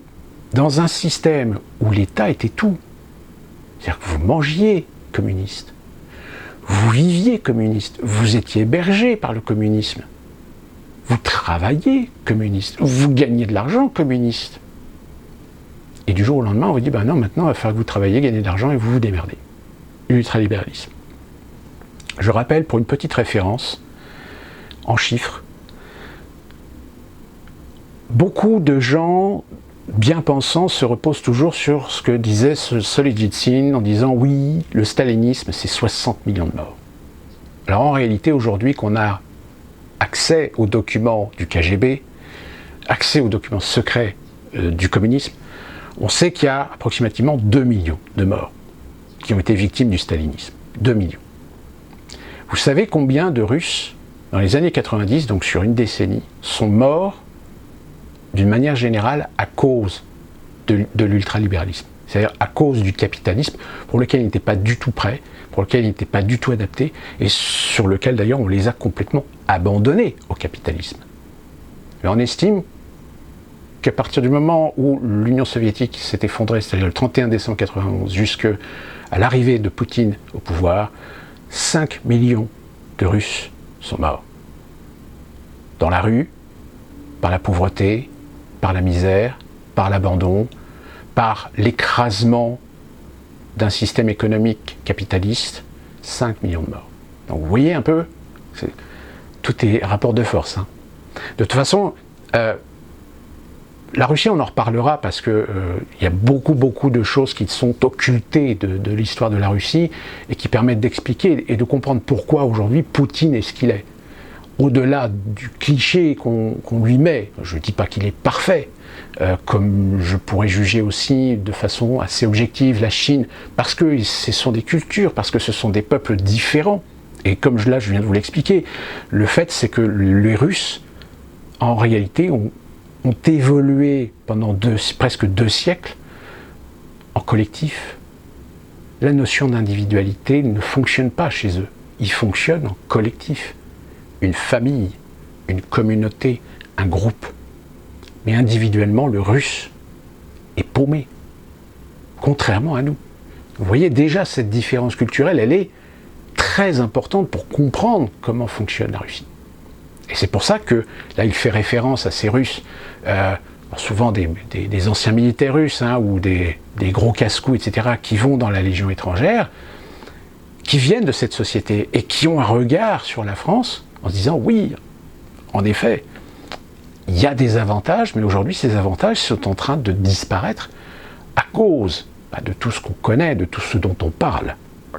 dans un système où l'État était tout. C'est-à-dire que vous mangiez communiste, vous viviez communiste, vous étiez hébergé par le communisme, vous travailliez communiste, vous gagnez de l'argent communiste. Et du jour au lendemain, on vous dit, ben non, maintenant, il va falloir que vous travaillez, gagnez de l'argent et vous vous démerdez. L'ultralibéralisme. Je rappelle, pour une petite référence, en chiffres, beaucoup de gens bien pensants se reposent toujours sur ce que disait Solzhenitsyn en disant, oui, le stalinisme, c'est 60 millions de morts. Alors en réalité, aujourd'hui, qu'on a accès aux documents du KGB, accès aux documents secrets du communisme, on sait qu'il y a approximativement 2 millions de morts qui ont été victimes du stalinisme. 2 millions. Vous savez combien de Russes, dans les années 90, donc sur une décennie, sont morts d'une manière générale à cause de l'ultralibéralisme, c'est-à-dire à cause du capitalisme pour lequel ils n'étaient pas du tout prêts, pour lequel ils n'étaient pas du tout adaptés, et sur lequel d'ailleurs on les a complètement abandonnés au capitalisme. Et on estime qu'à partir du moment où l'Union soviétique s'est effondrée, c'est-à-dire le 31 décembre 1991, jusqu'à l'arrivée de Poutine au pouvoir, 5 millions de Russes sont morts. Dans la rue, par la pauvreté, par la misère, par l'abandon, par l'écrasement d'un système économique capitaliste, 5 millions de morts. Donc vous voyez un peu, tout est rapport de force. De toute façon, la Russie, on en reparlera parce que il y a beaucoup de choses qui sont occultées de l'histoire de la Russie et qui permettent d'expliquer et de comprendre pourquoi aujourd'hui Poutine est ce qu'il est. Au-delà du cliché qu'on lui met, je ne dis pas qu'il est parfait, comme je pourrais juger aussi de façon assez objective la Chine, parce que ce sont des cultures, parce que ce sont des peuples différents. Et comme je viens de vous l'expliquer, le fait c'est que les Russes, en réalité, ont évolué pendant presque 2 siècles en collectif. La notion d'individualité ne fonctionne pas chez eux, ils fonctionnent en collectif. Une famille, une communauté, un groupe. Mais individuellement, le Russe est paumé, contrairement à nous. Vous voyez déjà cette différence culturelle, elle est très importante pour comprendre comment fonctionne la Russie. Et c'est pour ça que, là, il fait référence à ces Russes, souvent des anciens militaires russes, ou des gros casse-cou, etc., qui vont dans la Légion étrangère, qui viennent de cette société et qui ont un regard sur la France en se disant, oui, en effet, il y a des avantages, mais aujourd'hui, ces avantages sont en train de disparaître à cause de tout ce qu'on connaît, de tout ce dont on parle.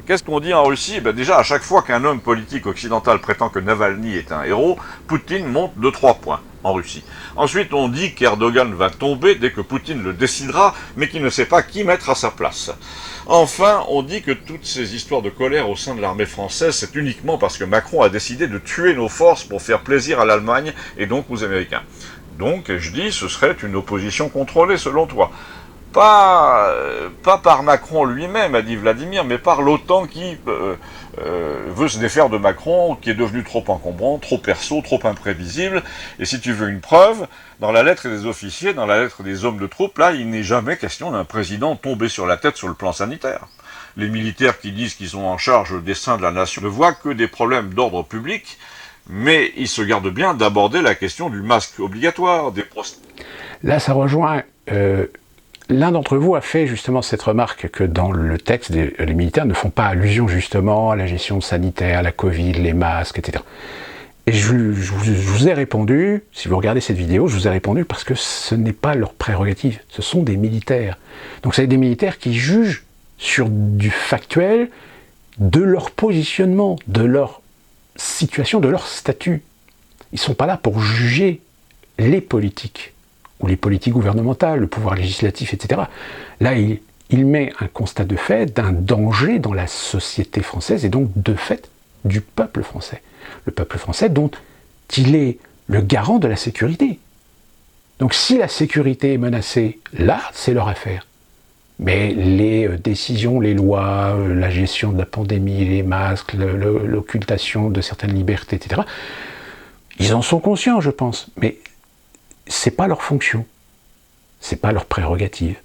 Qu'est-ce qu'on dit en Russie ? Déjà, à chaque fois qu'un homme politique occidental prétend que Navalny est un héros, Poutine monte de 3 points en Russie. Ensuite, on dit qu'Erdogan va tomber dès que Poutine le décidera, mais qu'il ne sait pas qui mettre à sa place. Enfin, on dit que toutes ces histoires de colère au sein de l'armée française, c'est uniquement parce que Macron a décidé de tuer nos forces pour faire plaisir à l'Allemagne et donc aux Américains. Donc, je dis, ce serait une opposition contrôlée selon toi. Pas par Macron lui-même, a dit Vladimir, mais par l'OTAN qui veut se défaire de Macron, qui est devenu trop encombrant, trop perso, trop imprévisible. Et si tu veux une preuve, dans la lettre des officiers, dans la lettre des hommes de troupes, là, il n'est jamais question d'un président tombé sur la tête sur le plan sanitaire. Les militaires qui disent qu'ils sont en charge des destin de la nation ne voient que des problèmes d'ordre public, mais ils se gardent bien d'aborder la question du masque obligatoire, des Là, ça rejoint... L'un d'entre vous a fait justement cette remarque que dans le texte, les militaires ne font pas allusion justement à la gestion sanitaire, la Covid, les masques, etc. Et je vous ai répondu, si vous regardez cette vidéo, je vous ai répondu parce que ce n'est pas leur prérogative, ce sont des militaires. Donc c'est des militaires qui jugent sur du factuel, de leur positionnement, de leur situation, de leur statut. Ils ne sont pas là pour juger les politiques, ou les politiques gouvernementales, le pouvoir législatif, etc. Là, il met un constat de fait d'un danger dans la société française, et donc de fait du peuple français. Le peuple français dont il est le garant de la sécurité. Donc si la sécurité est menacée, là, c'est leur affaire. Mais les décisions, les lois, la gestion de la pandémie, les masques, l'occultation de certaines libertés, etc., ils en sont conscients, je pense. Mais c'est pas leur fonction. C'est pas leur prérogative.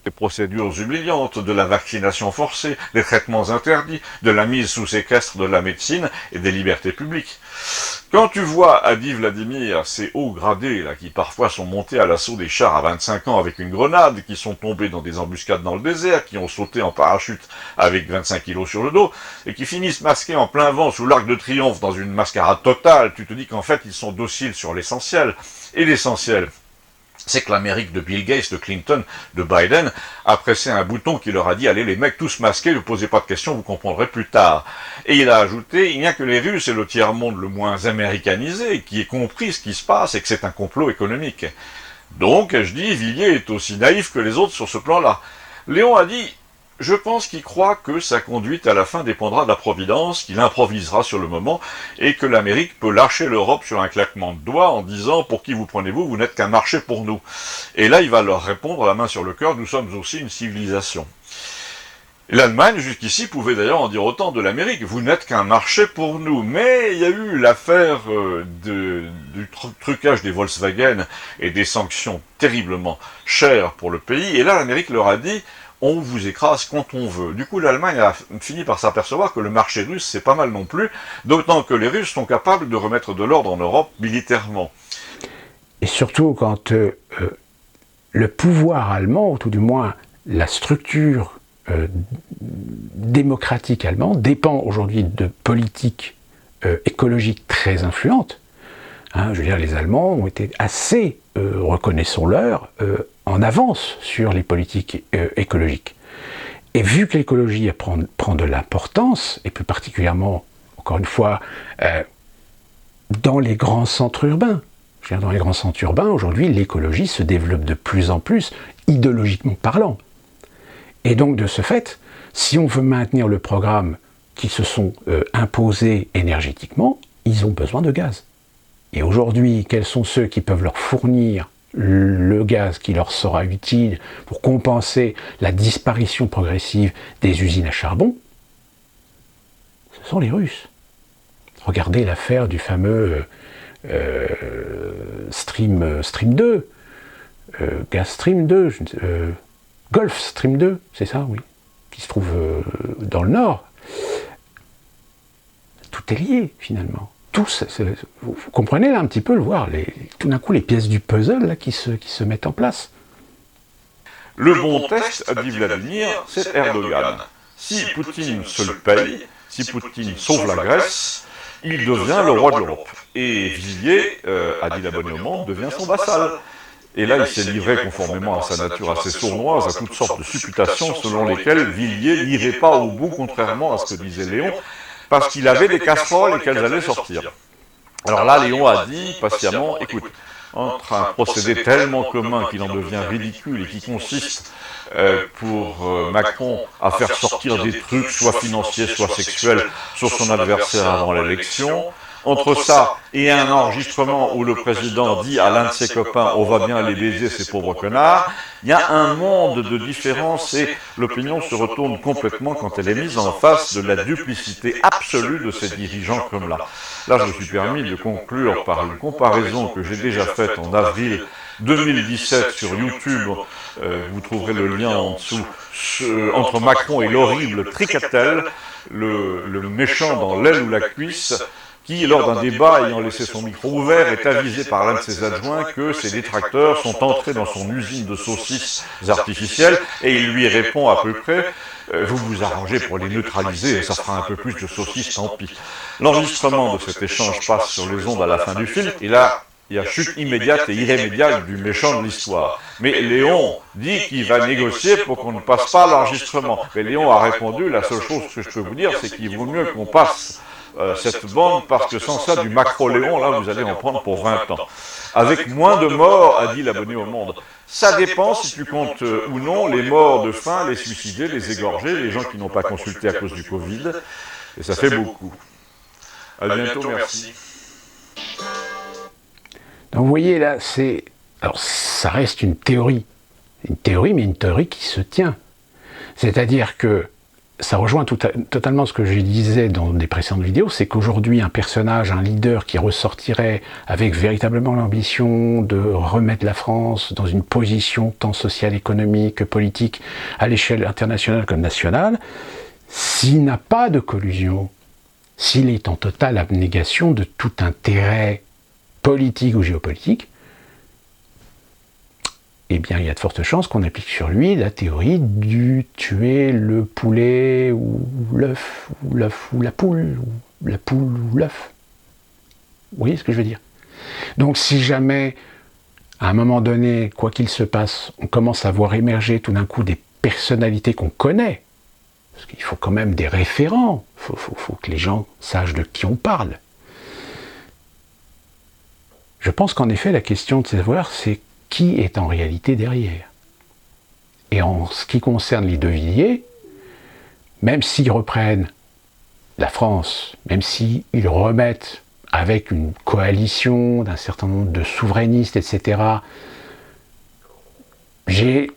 Des procédures humiliantes, de la vaccination forcée, des traitements interdits, de la mise sous séquestre de la médecine et des libertés publiques. Quand tu vois Adi Vladimir, ces hauts gradés là, qui parfois sont montés à l'assaut des chars à 25 ans avec une grenade, qui sont tombés dans des embuscades dans le désert, qui ont sauté en parachute avec 25 kilos sur le dos, et qui finissent masqués en plein vent sous l'Arc de Triomphe dans une mascarade totale, tu te dis qu'en fait ils sont dociles sur l'essentiel. Et l'essentiel, c'est que l'Amérique de Bill Gates, de Clinton, de Biden, a pressé un bouton qui leur a dit « Allez les mecs, tous masqués, ne posez pas de questions, vous comprendrez plus tard ». Et il a ajouté « Il n'y a que les Russes et le tiers-monde le moins américanisé qui aient compris ce qui se passe et que c'est un complot économique ». Donc, je dis, Villiers est aussi naïf que les autres sur ce plan-là. Léon a dit « Je pense qu'il croit que sa conduite à la fin dépendra de la Providence, qu'il improvisera sur le moment, et que l'Amérique peut lâcher l'Europe sur un claquement de doigts en disant « Pour qui vous prenez-vous? Vous n'êtes qu'un marché pour nous ». Et là, il va leur répondre la main sur le cœur « Nous sommes aussi une civilisation ». L'Allemagne, jusqu'ici, pouvait d'ailleurs en dire autant de l'Amérique. Vous n'êtes qu'un marché pour nous. Mais il y a eu l'affaire du trucage des Volkswagen et des sanctions terriblement chères pour le pays. Et là, l'Amérique leur a dit « On vous écrase quand on veut ». Du coup, l'Allemagne a fini par s'apercevoir que le marché russe, c'est pas mal non plus, d'autant que les Russes sont capables de remettre de l'ordre en Europe militairement. Et surtout quand le pouvoir allemand, ou tout du moins la structure démocratique allemande, dépend aujourd'hui de politiques écologiques très influentes. Je veux dire, les Allemands ont été assez, reconnaissons-leur, en avance sur les politiques écologiques. Et vu que l'écologie prend de l'importance, et plus particulièrement, encore une fois, dans les grands centres urbains, je veux dire, dans les grands centres urbains, aujourd'hui, l'écologie se développe de plus en plus, idéologiquement parlant. Et donc, de ce fait, si on veut maintenir le programme qu'ils se sont imposés énergétiquement, ils ont besoin de gaz. Et aujourd'hui, quels sont ceux qui peuvent leur fournir le gaz qui leur sera utile pour compenser la disparition progressive des usines à charbon? Ce sont les Russes. Regardez l'affaire du fameux Stream 2, Gaz Stream 2, Gulf Stream 2, c'est ça, oui, qui se trouve dans le Nord. Tout est lié, finalement. Tout, vous comprenez là un petit peu, voir tout d'un coup les pièces du puzzle là, qui se mettent en place. Le bon test, a dit Vladimir, c'est Erdogan. Si Poutine se le paye, si Poutine sauve la Grèce, il devient le roi de l'Europe. Et Villiers, a dit l'abonnement, devient son vassal. Et là, il s'est livré, conformément à sa nature assez sournoise, à toutes sortes de supputations selon lesquelles Villiers n'irait pas au bout, contrairement à ce que disait Léon, parce qu'il avait des casseroles et qu'elles allaient sortir. Alors là, Léon a dit patiemment, écoute, entre un procédé tellement commun qu'il en devient ridicule et qui consiste pour Macron à faire sortir des trucs, soit financiers, soit sexuels, sur son adversaire avant l'élection, entre ça et un enregistrement où le président dit à l'un de ses copains « on va bien les baiser ces pauvres connards », il y a un monde de différence et l'opinion se retourne complètement quand elle est mise en face de la duplicité absolue de ces dirigeants comme là. Là, je me suis permis de conclure par une comparaison que j'ai déjà faite en avril 2017 sur YouTube, vous trouverez le lien en dessous, entre Macron et l'horrible Tricatel, le méchant dans l'aile ou la cuisse, qui, lors d'un débat ayant laissé son micro ouvert, est avisé par l'un de ses adjoints que ses détracteurs sont entrés dans son usine de saucisses artificielles, et il lui répond à peu près « Vous vous arrangez pour les neutraliser, et ça fera un peu plus de saucisses, tant pis ». L'enregistrement de cet échange passe sur les ondes à la fin du film, et là, il y a chute immédiate et irrémédiable du méchant de l'histoire. Mais Léon dit qu'il va négocier pour qu'on ne passe pas l'enregistrement. Mais Léon a répondu, la seule chose que je peux vous dire, c'est qu'il vaut mieux qu'on passe cette bande, parce que sans ça, du macro-Léon, là, vous allez en prendre pour 20 ans. Avec moins de morts, a dit l'abonné au Monde. Ça dépend si tu comptes ou non les morts de faim, les suicidés, les égorgés, les gens qui n'ont pas consulté à cause du Covid. Et ça fait beaucoup. À bientôt, merci. Donc vous voyez là, alors ça reste une théorie, mais une théorie qui se tient. C'est-à-dire que ça rejoint totalement ce que je disais dans des précédentes vidéos, c'est qu'aujourd'hui un personnage, un leader qui ressortirait avec véritablement l'ambition de remettre la France dans une position tant sociale, économique que politique à l'échelle internationale comme nationale, s'il n'a pas de collusion, s'il est en totale abnégation de tout intérêt politique ou géopolitique, eh bien il y a de fortes chances qu'on applique sur lui la théorie du tuer le poulet ou l'œuf, ou la poule ou l'œuf. Vous voyez ce que je veux dire? Donc si jamais, à un moment donné, quoi qu'il se passe, on commence à voir émerger tout d'un coup des personnalités qu'on connaît, parce qu'il faut quand même des référents, il faut que les gens sachent de qui on parle. Je pense qu'en effet, la question de savoir, c'est qui est en réalité derrière. Et en ce qui concerne les De Villiers, même s'ils reprennent la France, même s'ils remettent avec une coalition d'un certain nombre de souverainistes, etc., j'ai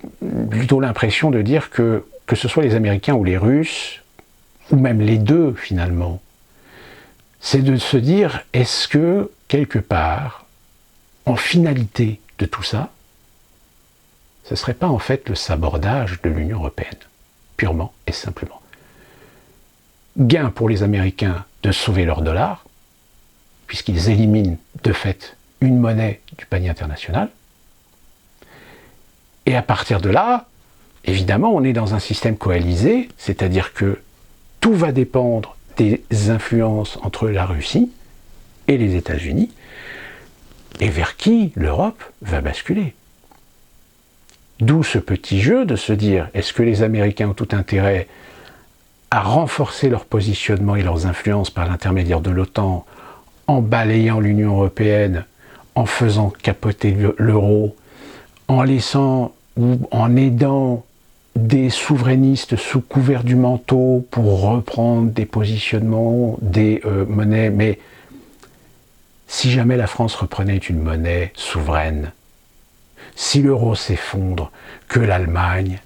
plutôt l'impression de dire que ce soit les Américains ou les Russes, ou même les deux finalement, c'est de se dire, est-ce que, quelque part, en finalité de tout ça, ce ne serait pas en fait le sabordage de l'Union européenne, purement et simplement. Gain pour les Américains de sauver leur dollar, puisqu'ils éliminent de fait une monnaie du panier international, et à partir de là, évidemment, on est dans un système coalisé, c'est-à-dire que tout va dépendre des influences entre la Russie et les États-Unis, et vers qui l'Europe va basculer. D'où ce petit jeu de se dire, est-ce que les Américains ont tout intérêt à renforcer leur positionnement et leurs influences par l'intermédiaire de l'OTAN, en balayant l'Union européenne, en faisant capoter l'euro, en laissant ou en aidant des souverainistes sous couvert du manteau pour reprendre des positionnements, des monnaies, mais si jamais la France reprenait une monnaie souveraine, si l'euro s'effondre, que l'Allemagne,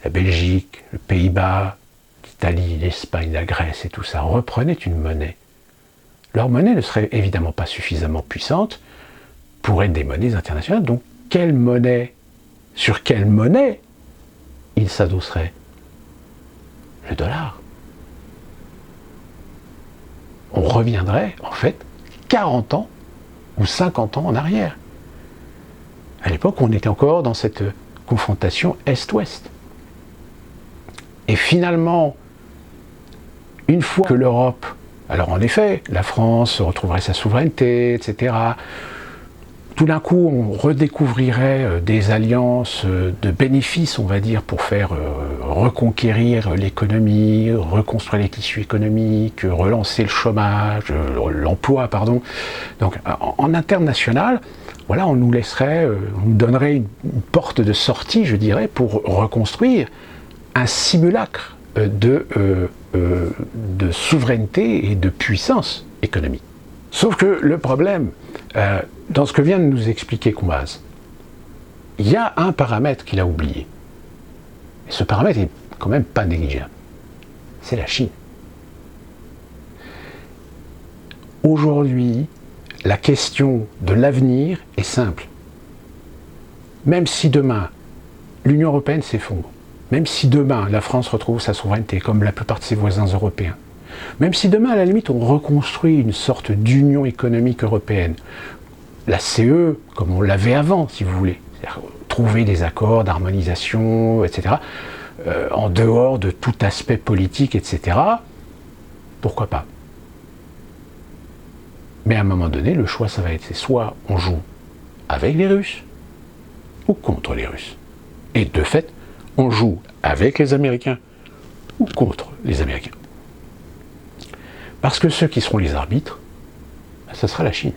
la Belgique, les Pays-Bas, l'Italie, l'Espagne, la Grèce et tout ça reprenaient une monnaie, leur monnaie ne serait évidemment pas suffisamment puissante pour être des monnaies internationales. Donc quelle monnaie, sur quelle monnaie ils s'adosseraient? Le dollar. On reviendrait en fait 40 ans ou 50 ans en arrière. À l'époque, on était encore dans cette confrontation Est-Ouest. Et finalement, une fois que l'Europe, alors en effet, la France retrouverait sa souveraineté, etc., tout d'un coup, on redécouvrirait des alliances de bénéfices, on va dire, pour faire reconquérir l'économie, reconstruire les tissus économiques, relancer le chômage, l'emploi, pardon. Donc, en international, voilà, on nous laisserait, on nous donnerait une porte de sortie, je dirais, pour reconstruire un simulacre de souveraineté et de puissance économique. Sauf que le problème, dans ce que vient de nous expliquer Combaz, il y a un paramètre qu'il a oublié. Et ce paramètre est quand même pas négligeable. C'est la Chine. Aujourd'hui, la question de l'avenir est simple. Même si demain, l'Union européenne s'effondre, même si demain, la France retrouve sa souveraineté, comme la plupart de ses voisins européens, Même si demain, à la limite, on reconstruit une sorte d'union économique européenne, la CE, comme on l'avait avant, si vous voulez, c'est-à-dire trouver des accords d'harmonisation, etc., en dehors de tout aspect politique, etc., pourquoi pas? Mais à un moment donné, le choix, ça va être soit on joue avec les Russes ou contre les Russes. Et de fait, on joue avec les Américains ou contre les Américains. Parce que ceux qui seront les arbitres, ça sera la Chine.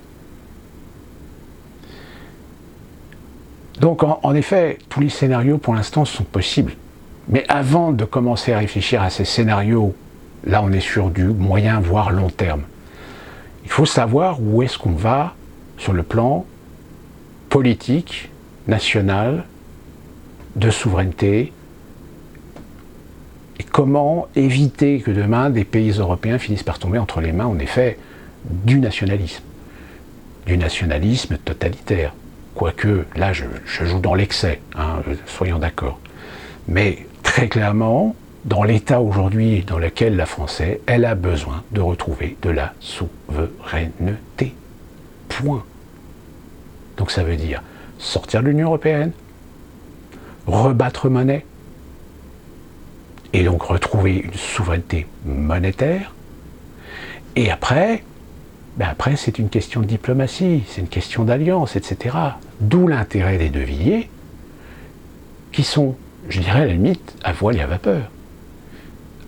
Donc en effet, tous les scénarios pour l'instant sont possibles. Mais avant de commencer à réfléchir à ces scénarios, là on est sur du moyen voire long terme. Il faut savoir où est-ce qu'on va sur le plan politique, national, de souveraineté, et comment éviter que demain des pays européens finissent par tomber entre les mains, en effet, du nationalisme totalitaire. Quoique, là je joue dans l'excès, hein, soyons d'accord. Mais très clairement, dans l'état aujourd'hui dans lequel la France est, elle a besoin de retrouver de la souveraineté. Point. Donc ça veut dire sortir de l'Union européenne, rebattre monnaie, et donc retrouver une souveraineté monétaire. Et après, c'est une question de diplomatie, c'est une question d'alliance, etc. D'où l'intérêt des deviers, qui sont, je dirais à la limite, à voile et à vapeur.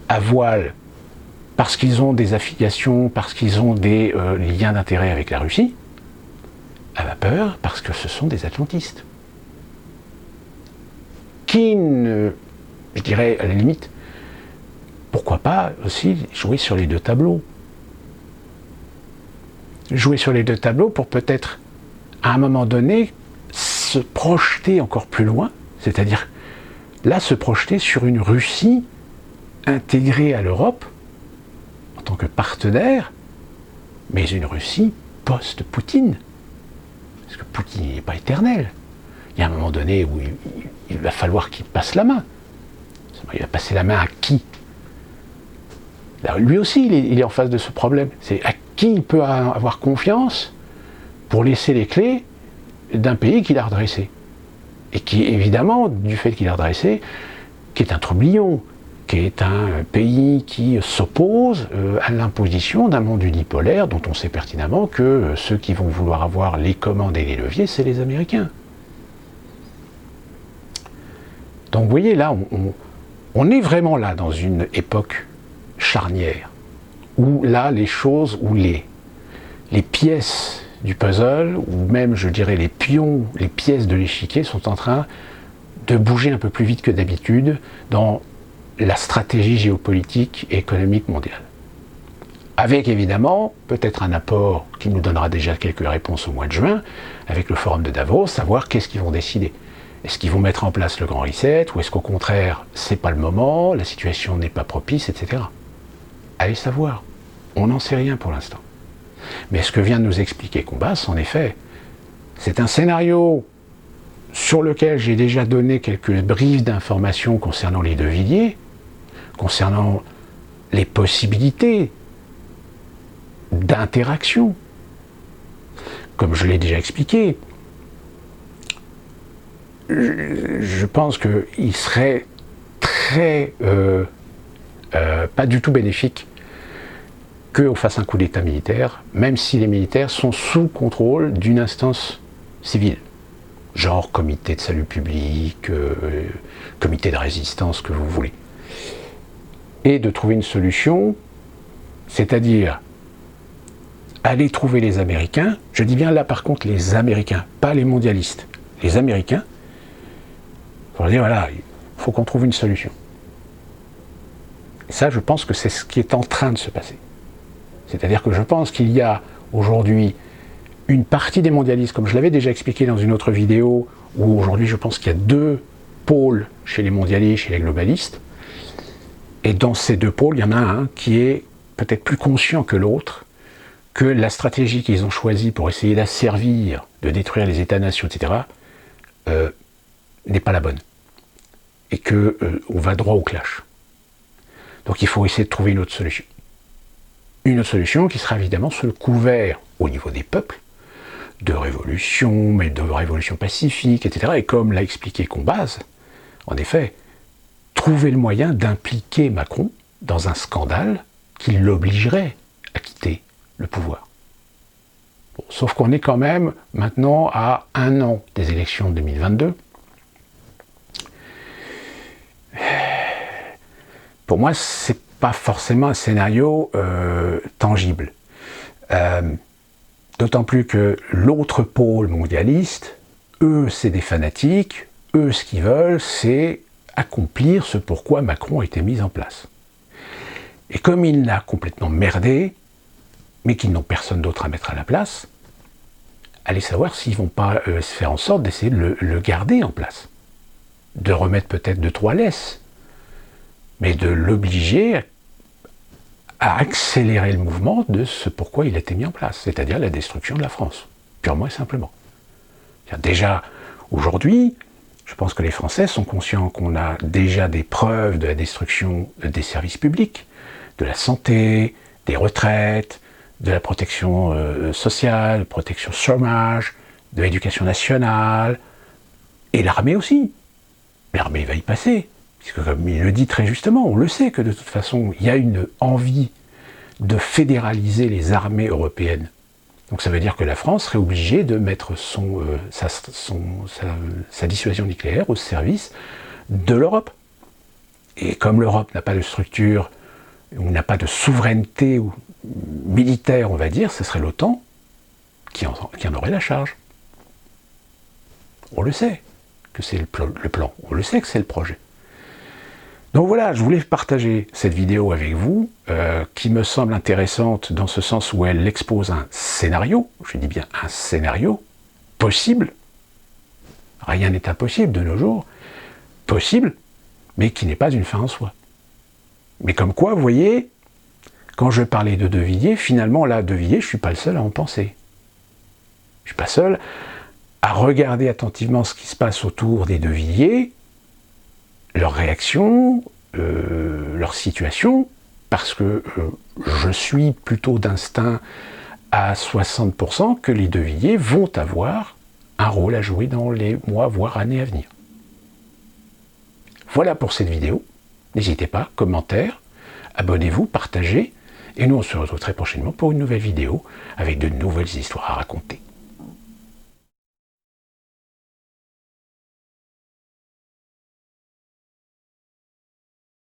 À voile, parce qu'ils ont des affiliations, parce qu'ils ont des liens d'intérêt avec la Russie. À vapeur, parce que ce sont des atlantistes. Qui ne, je dirais à la limite, pourquoi pas aussi jouer sur les deux tableaux. Jouer sur les deux tableaux pour peut-être, à un moment donné, se projeter encore plus loin, c'est-à-dire là se projeter sur une Russie intégrée à l'Europe en tant que partenaire, mais une Russie post-Poutine. Parce que Poutine n'est pas éternel. Il y a un moment donné où il va falloir qu'il passe la main. Il va passer la main à qui? Là, lui aussi, il est en face de ce problème. C'est à qui il peut avoir confiance pour laisser les clés d'un pays qu'il a redressé. Et qui, évidemment, du fait qu'il a redressé, qui est un trublion, qui est un pays qui s'oppose à l'imposition d'un monde unipolaire dont on sait pertinemment que ceux qui vont vouloir avoir les commandes et les leviers, c'est les Américains. Donc vous voyez, là, on est vraiment là dans une époque charnière, où là, les choses, où les pièces du puzzle, ou même, je dirais, les pions, les pièces de l'échiquier sont en train de bouger un peu plus vite que d'habitude dans la stratégie géopolitique et économique mondiale. Avec évidemment, peut-être un apport qui nous donnera déjà quelques réponses au mois de juin, avec le forum de Davos, savoir qu'est-ce qu'ils vont décider. Est-ce qu'ils vont mettre en place le grand reset, ou est-ce qu'au contraire, c'est pas le moment, la situation n'est pas propice, etc. Allez savoir. On n'en sait rien pour l'instant. Mais ce que vient de nous expliquer Combas, en effet, c'est un scénario sur lequel j'ai déjà donné quelques briefs d'informations concernant les deux Villiers, concernant les possibilités d'interaction. Comme je l'ai déjà expliqué, je pense qu'il serait très pas du tout bénéfique qu'on fasse un coup d'État militaire, même si les militaires sont sous contrôle d'une instance civile, genre comité de salut public, comité de résistance, que vous voulez. Et de trouver une solution, c'est-à-dire aller trouver les Américains, je dis bien là par contre les Américains, pas les mondialistes, les Américains, pour dire voilà, il faut qu'on trouve une solution. Et ça, je pense que c'est ce qui est en train de se passer. C'est-à-dire que je pense qu'il y a aujourd'hui une partie des mondialistes, comme je l'avais déjà expliqué dans une autre vidéo, où aujourd'hui je pense qu'il y a deux pôles chez les mondialistes, chez les globalistes, et dans ces deux pôles, il y en a un qui est peut-être plus conscient que l'autre, que la stratégie qu'ils ont choisie pour essayer d'asservir, de détruire les États-nations, etc., n'est pas la bonne. Et qu'on va droit au clash. Donc il faut essayer de trouver une autre solution. Une autre solution qui sera évidemment sous le couvert, au niveau des peuples, de révolution, mais de révolution pacifique, etc. Et comme l'a expliqué Combaz, en effet, trouver le moyen d'impliquer Macron dans un scandale qui l'obligerait à quitter le pouvoir. Bon, sauf qu'on est quand même maintenant à 1 an des élections de 2022. Pour moi, c'est pas forcément un scénario tangible. D'autant plus que l'autre pôle mondialiste, eux, c'est des fanatiques, eux, ce qu'ils veulent, c'est accomplir ce pourquoi Macron a été mis en place. Et comme il l'a complètement merdé, mais qu'ils n'ont personne d'autre à mettre à la place, allez savoir s'ils ne vont pas se faire en sorte d'essayer de le garder en place. De remettre peut-être 2-3 laisses, mais de l'obliger à accélérer le mouvement de ce pourquoi il a été mis en place, c'est-à-dire la destruction de la France, purement et simplement. Déjà, aujourd'hui, je pense que les Français sont conscients qu'on a déjà des preuves de la destruction des services publics, de la santé, des retraites, de la protection sociale, protection chômage, de l'éducation nationale, et l'armée aussi. L'armée va y passer, puisque comme il le dit très justement, on le sait que de toute façon, il y a une envie de fédéraliser les armées européennes. Donc ça veut dire que la France serait obligée de mettre sa dissuasion nucléaire au service de l'Europe. Et comme l'Europe n'a pas de structure, ou n'a pas de souveraineté militaire, on va dire, ce serait l'OTAN qui en aurait la charge. On le sait que c'est le plan, on le sait que c'est le projet. Donc voilà, je voulais partager cette vidéo avec vous, qui me semble intéressante dans ce sens où elle expose un scénario, je dis bien un scénario, possible, rien n'est impossible de nos jours, possible, mais qui n'est pas une fin en soi. Mais comme quoi, vous voyez, quand je parlais de De Villiers, finalement là, De Villiers, je ne suis pas le seul à en penser. Je ne suis pas seul à regarder attentivement ce qui se passe autour des De Villiers, leurs réactions, leur situation, parce que je suis plutôt d'instinct à 60% que les De Villiers vont avoir un rôle à jouer dans les mois, voire années à venir. Voilà pour cette vidéo. N'hésitez pas, commentaire, abonnez-vous, partagez, et nous on se retrouve très prochainement pour une nouvelle vidéo avec de nouvelles histoires à raconter.